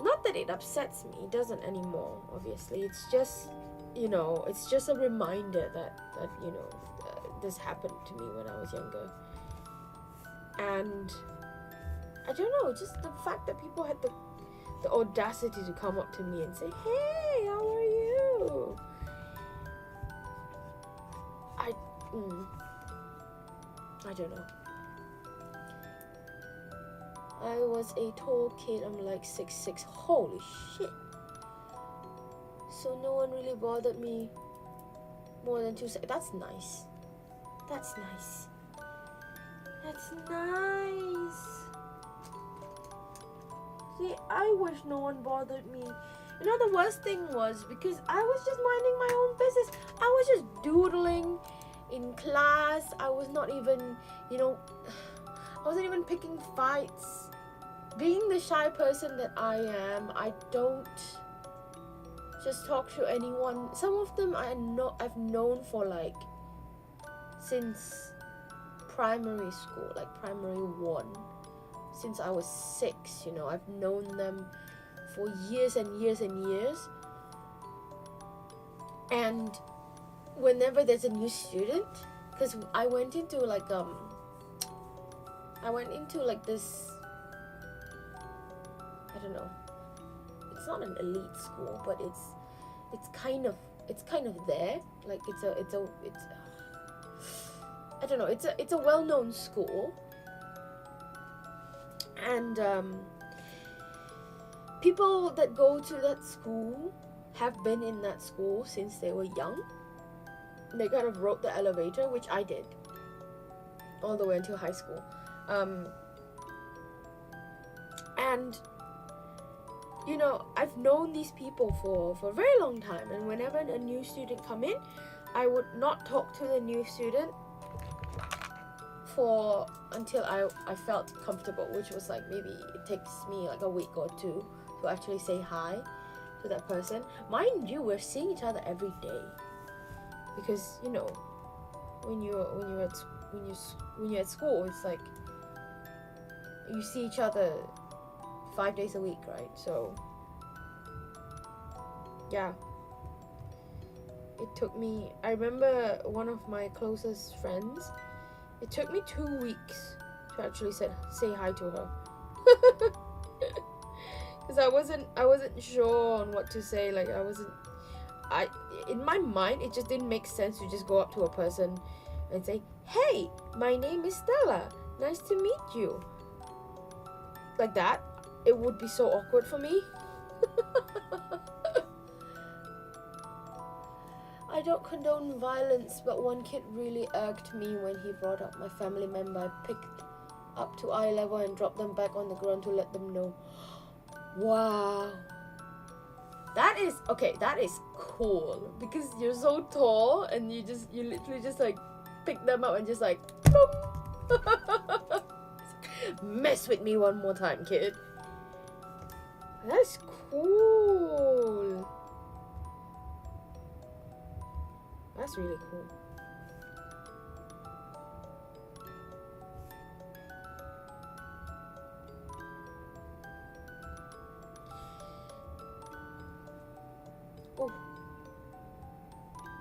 Not that it upsets me, it doesn't anymore, obviously. It's just, you know, it's just a reminder that you know, this happened to me when I was younger. And I don't know, just the fact that people had the audacity to come up to me and say, hey, how are you? I don't know. I was a tall kid, I'm like 6'6", holy shit. So no one really bothered me more than 2 seconds. That's nice. That's nice. That's nice. See, I wish no one bothered me. You know, the worst thing was because I was just minding my own business. I was just doodling in class. I was not even, you know, I wasn't even picking fights. Being the shy person that I am, I don't just talk to anyone. Some of them I've known for like since primary school, like primary 1, since I was 6, you know. I've known them for years and years and years. And whenever there's a new student, because I went into this, I don't know, it's not an elite school, but it's kind of there. Like it's I don't know, it's a well-known school. And people that go to that school have been in that school since they were young. They kind of rode the elevator, which I did, all the way until high school. And you know, I've known these people for a very long time, and whenever a new student come in, I would not talk to the new student until I felt comfortable, which was like maybe it takes me like a week or 2 to actually say hi to that person. Mind you, we're seeing each other every day, because you know, when you're at school, it's like you see each other 5 days a week, right? So yeah, it took me, I remember one of my closest friends, it took me 2 weeks to actually say hi to her. Because I wasn't sure on what to say. Like in my mind, it just didn't make sense to just go up to a person and say, hey, my name is Stella, nice to meet you. Like that, it would be so awkward for me. I don't condone violence, but one kid really irked me when he brought up my family member I picked up to eye level and dropped them back on the ground to let them know. Wow. That is cool, because you're so tall and you literally just like pick them up and just like mess with me one more time, kid. That's cool. That's really cool. Oh,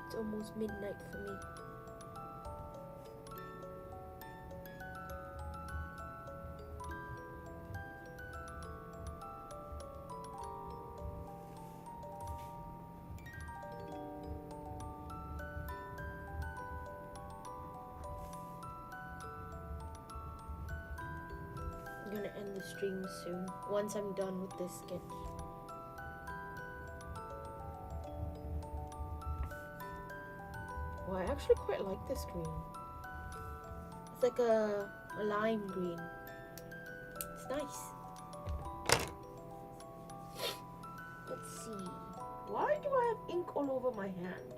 it's almost midnight for me. I'm gonna end the stream soon, once I'm done with this sketch. Oh, I actually quite like this green. It's like a lime green. It's nice. Let's see. Why do I have ink all over my hand?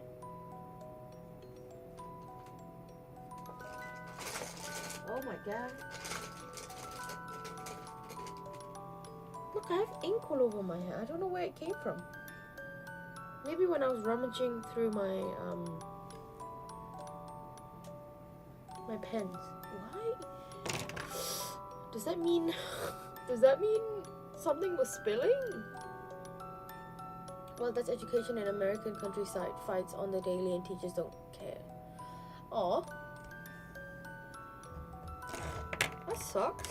Oh my god. Look, I have ink all over my hand. I don't know where it came from. Maybe when I was rummaging through my my pens. Why? Does that mean something was spilling? Well, that's education in American countryside. Fights on the daily and teachers don't care. Aw. That sucks.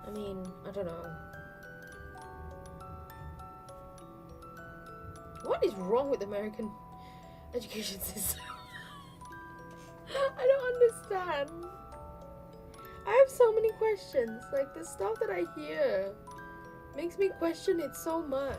I mean, I don't know. What is wrong with American education system? I don't understand. I have so many questions. Like, the stuff that I hear makes me question it so much.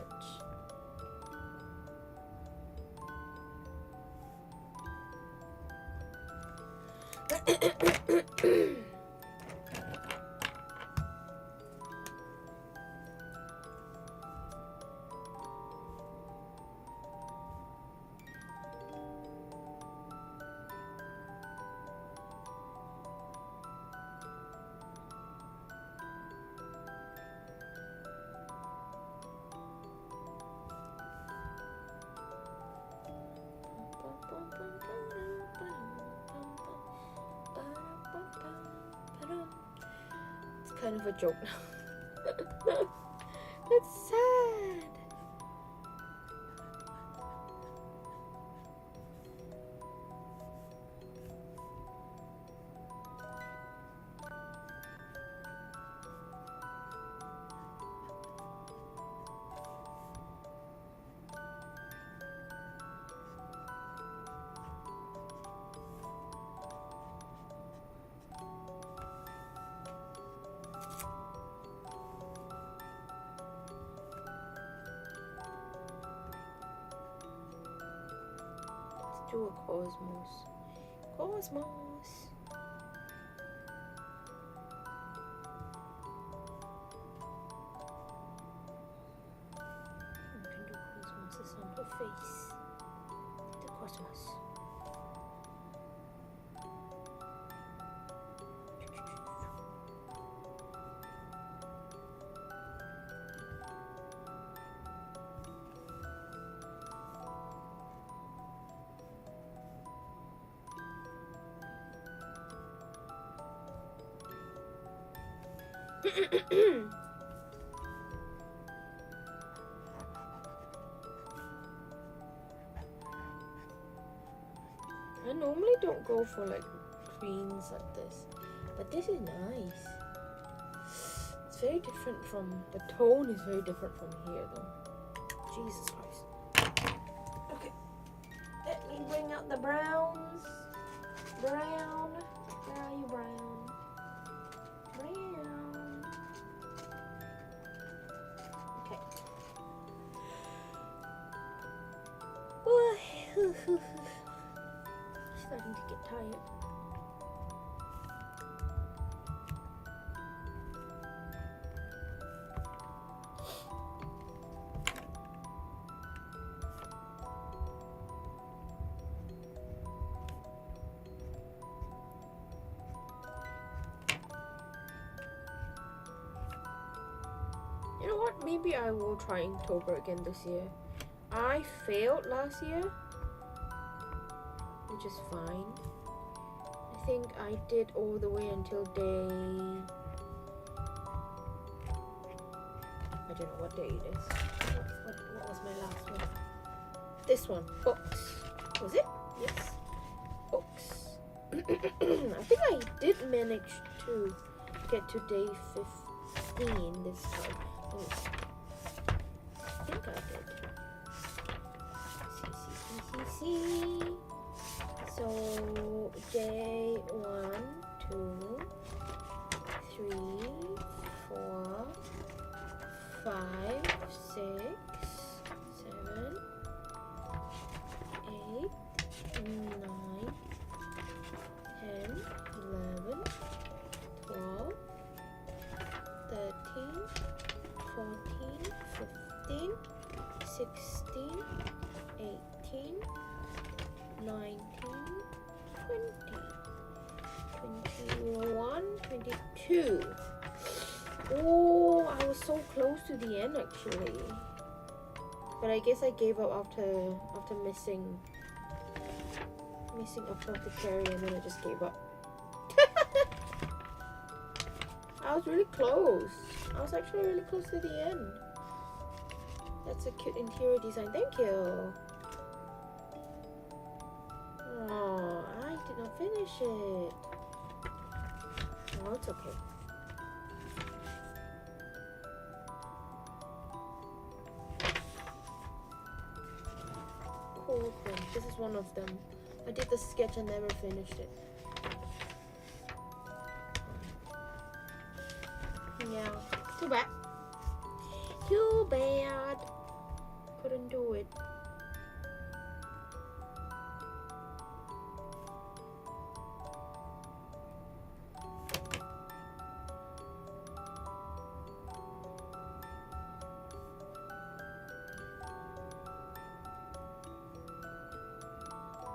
It's kind of a joke now. It's sad. Do a cosmos. Cosmos. You can do cosmos. It's on her face. The cosmos. I normally don't go for like greens like this, but this is nice. It's very different from, the tone is very different from here though. Jesus Christ. Okay, let me bring out the browns. Brown, where are you, brown? Brown. Okay. Starting to get tired. You know what? Maybe I will try Inktober again this year. I failed last year, which is fine. I think I did all the way until day... I don't know what day it is. What was my last one? This one. Books. Was it? Yes. Books. I think I did manage to get to day 5. 16 this time. Oh, I think I did. See. So J1, 2, 3, 4, 5, 6, 7, 8, 9, 10, 11, 12, 13, 14, 15, 16, 18, 19, 20, 21, 22. Oh, I was so close to the end actually. But I guess I gave up after missing apothecary, and then I just gave up. I was really close. I was actually really close to the end. That's a cute interior design. Thank you. Oh, I did not finish it. Oh, it's okay. Cool thing. This is one of them. I did the sketch and never finished it. Yeah, too bad. Too bad. Couldn't do it.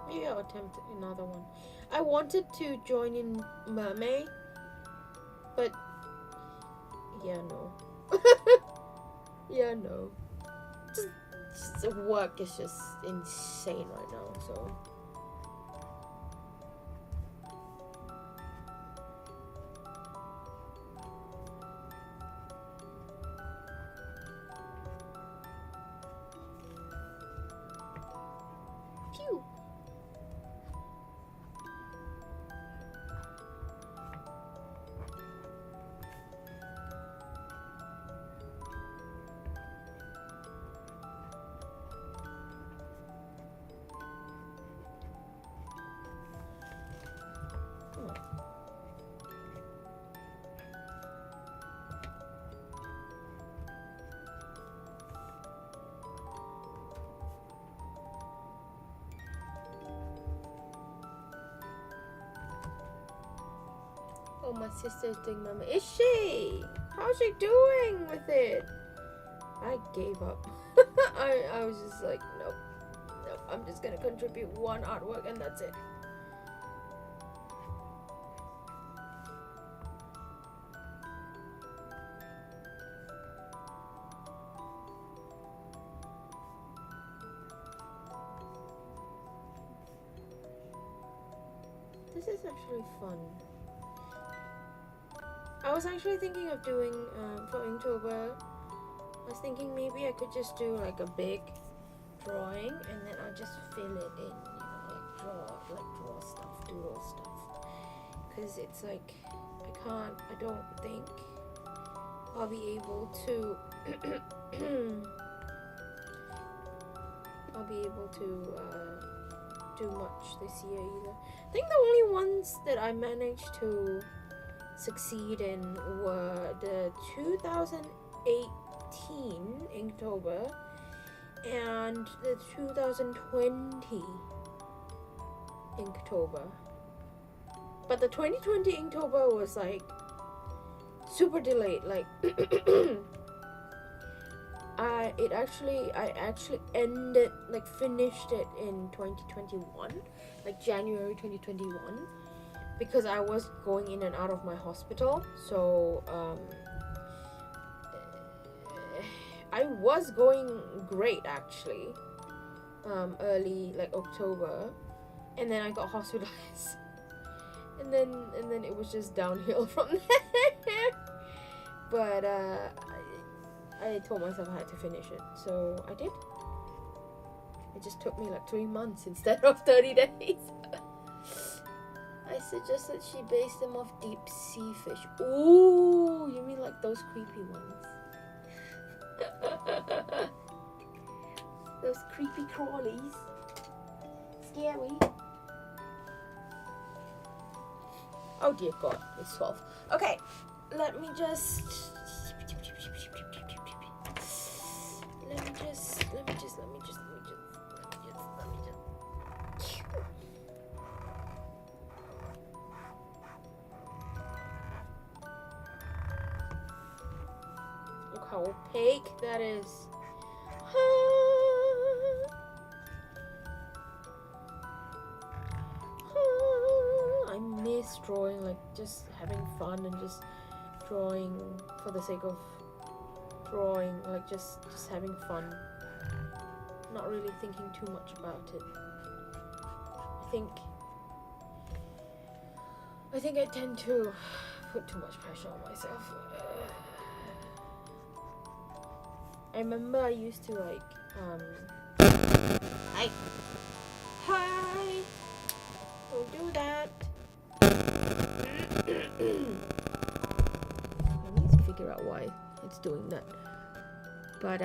Maybe I'll attempt another one. I wanted to join in mermaid, but yeah, no. Yeah, no. Just the work is just insane right now, so. Phew. Oh, my sister's doing mama. Is she? How's she doing with it? I gave up. I was just like, nope. I'm just gonna contribute one artwork and that's it. This is actually fun. I was actually thinking of doing for Inktober. I was thinking maybe I could just do like a big drawing and then I'll just fill it in, like draw stuff, doodle stuff. Because it's like I don't think I'll be able to do much this year either. I think the only ones that I managed to succeed in were the 2018 Inktober and the 2020 Inktober. But the 2020 Inktober was like super delayed. Like I actually ended, like finished it in 2021, like January 2021, because I was going in and out of my hospital. So I was going great actually, early like October, and then I got hospitalized, and then it was just downhill from there. But I told myself I had to finish it, so I did. It just took me like 3 months instead of 30 days. I suggested she base them off deep sea fish. Ooh, you mean like those creepy ones? Those creepy crawlies. Scary. Oh dear God, it's 12. Okay, let me just. Look how opaque that is. I miss drawing, like just having fun and just drawing for the sake of drawing, like just having fun, not really thinking too much about it. I think I tend to put too much pressure on myself. I remember I used to like hi, don't do that. I need to figure out why it's doing that. But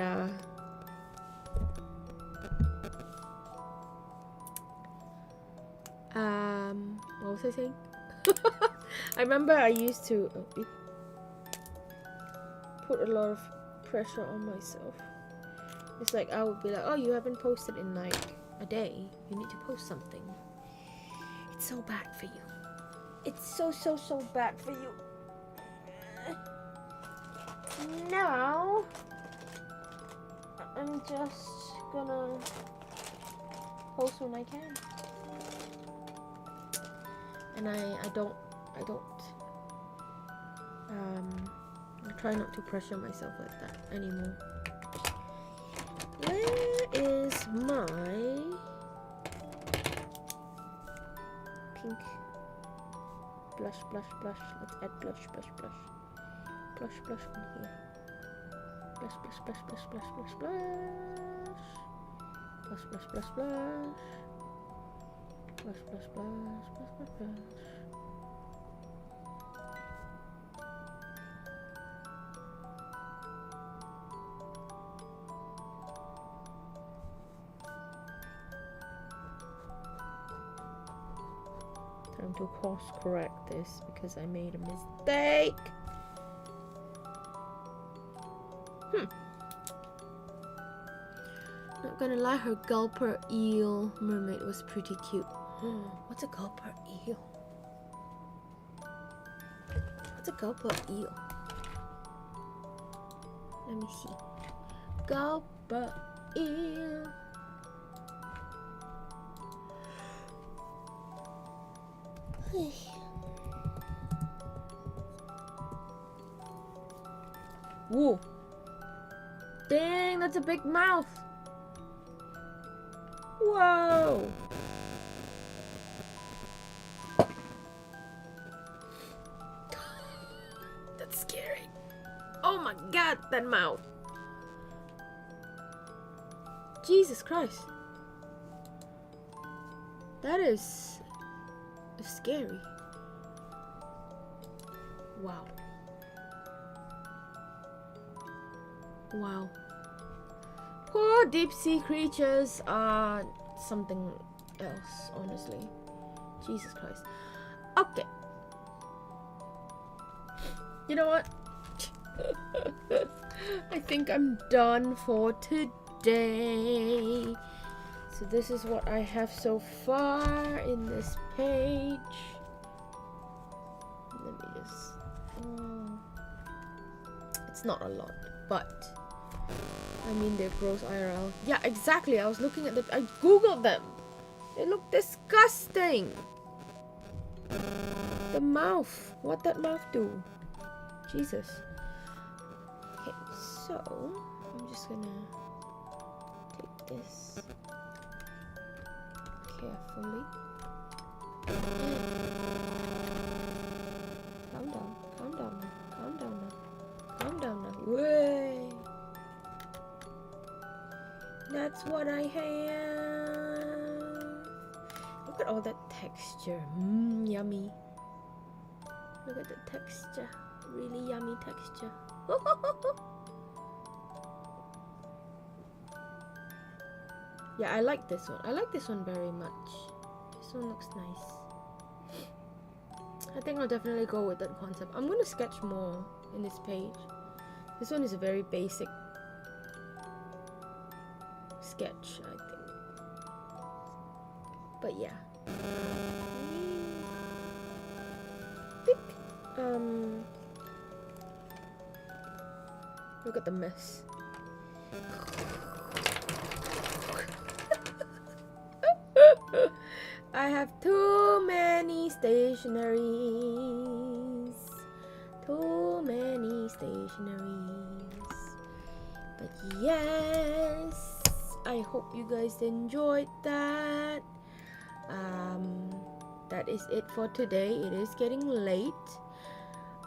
what was I saying? I remember I used to put a lot of pressure on myself. It's like I would be like, oh, you haven't posted in like a day, you need to post something. It's so bad for you. It's so bad for you. Now I'm just gonna post when I can. And I try not to pressure myself like that anymore. Where is my pink blush? Let's add blush on here. Blush. Time to course correct this because I made a mistake. Not gonna lie, her gulper eel mermaid was pretty cute. What's a gulper eel? Let me see. Gulper eel. Whoa. Dang, that's a big mouth. Whoa. That's scary. Oh my God, that mouth. Jesus Christ. That is scary. Wow. Poor deep sea creatures are something else, honestly. Jesus Christ. Okay. You know what? I think I'm done for today. So this is what I have so far in this page. Let me just... it's not a lot, but... I mean, they're gross IRL. Yeah, exactly. I was looking at the... I googled them. They look disgusting. The mouth. What that mouth do? Jesus. Okay, so... I'm just gonna... take this... carefully. Calm down now. Way. That's what I have. Look Look at all that texture. Yummy. Look at the texture. Really yummy texture. Yeah, I like this one. I like this one very much. This one looks nice. I think I'll definitely go with that concept. I'm gonna sketch more in this page. This one is a very basic sketch, I think. But yeah. Look at the mess. I have too many stationaries. Too many stationaries. But yes, I hope you guys enjoyed that. That is it for today. It is getting late.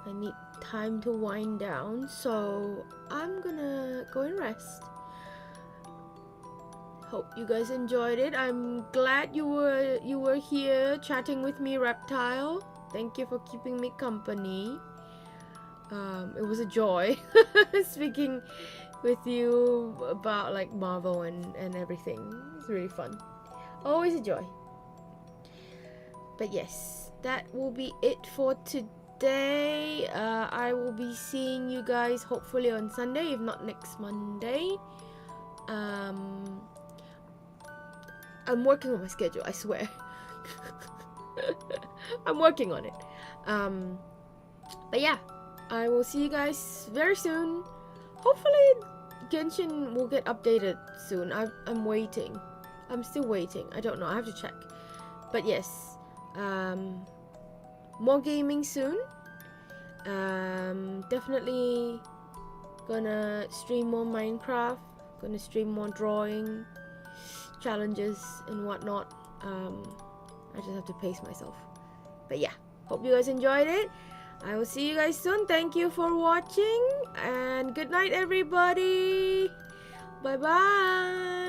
I need time to wind down, so I'm gonna go and rest. Hope you guys enjoyed it. I'm glad you were here chatting with me, Reptile. Thank you for keeping me company. It was a joy speaking with you about like Marvel and everything. It's really fun. Always a joy. But yes, that will be it for today. I will be seeing you guys hopefully on Sunday, if not next Monday. I'm working on my schedule, I swear. I'm working on it. But yeah, I will see you guys very soon. Hopefully Genshin will get updated soon. I'm waiting. I'm still waiting. I don't know. I have to check. But yes, more gaming soon. Definitely gonna stream more Minecraft. Gonna stream more drawing challenges and whatnot. I just have to pace myself. But yeah, hope you guys enjoyed it. I will see you guys soon. Thank you for watching and good night everybody. Bye bye.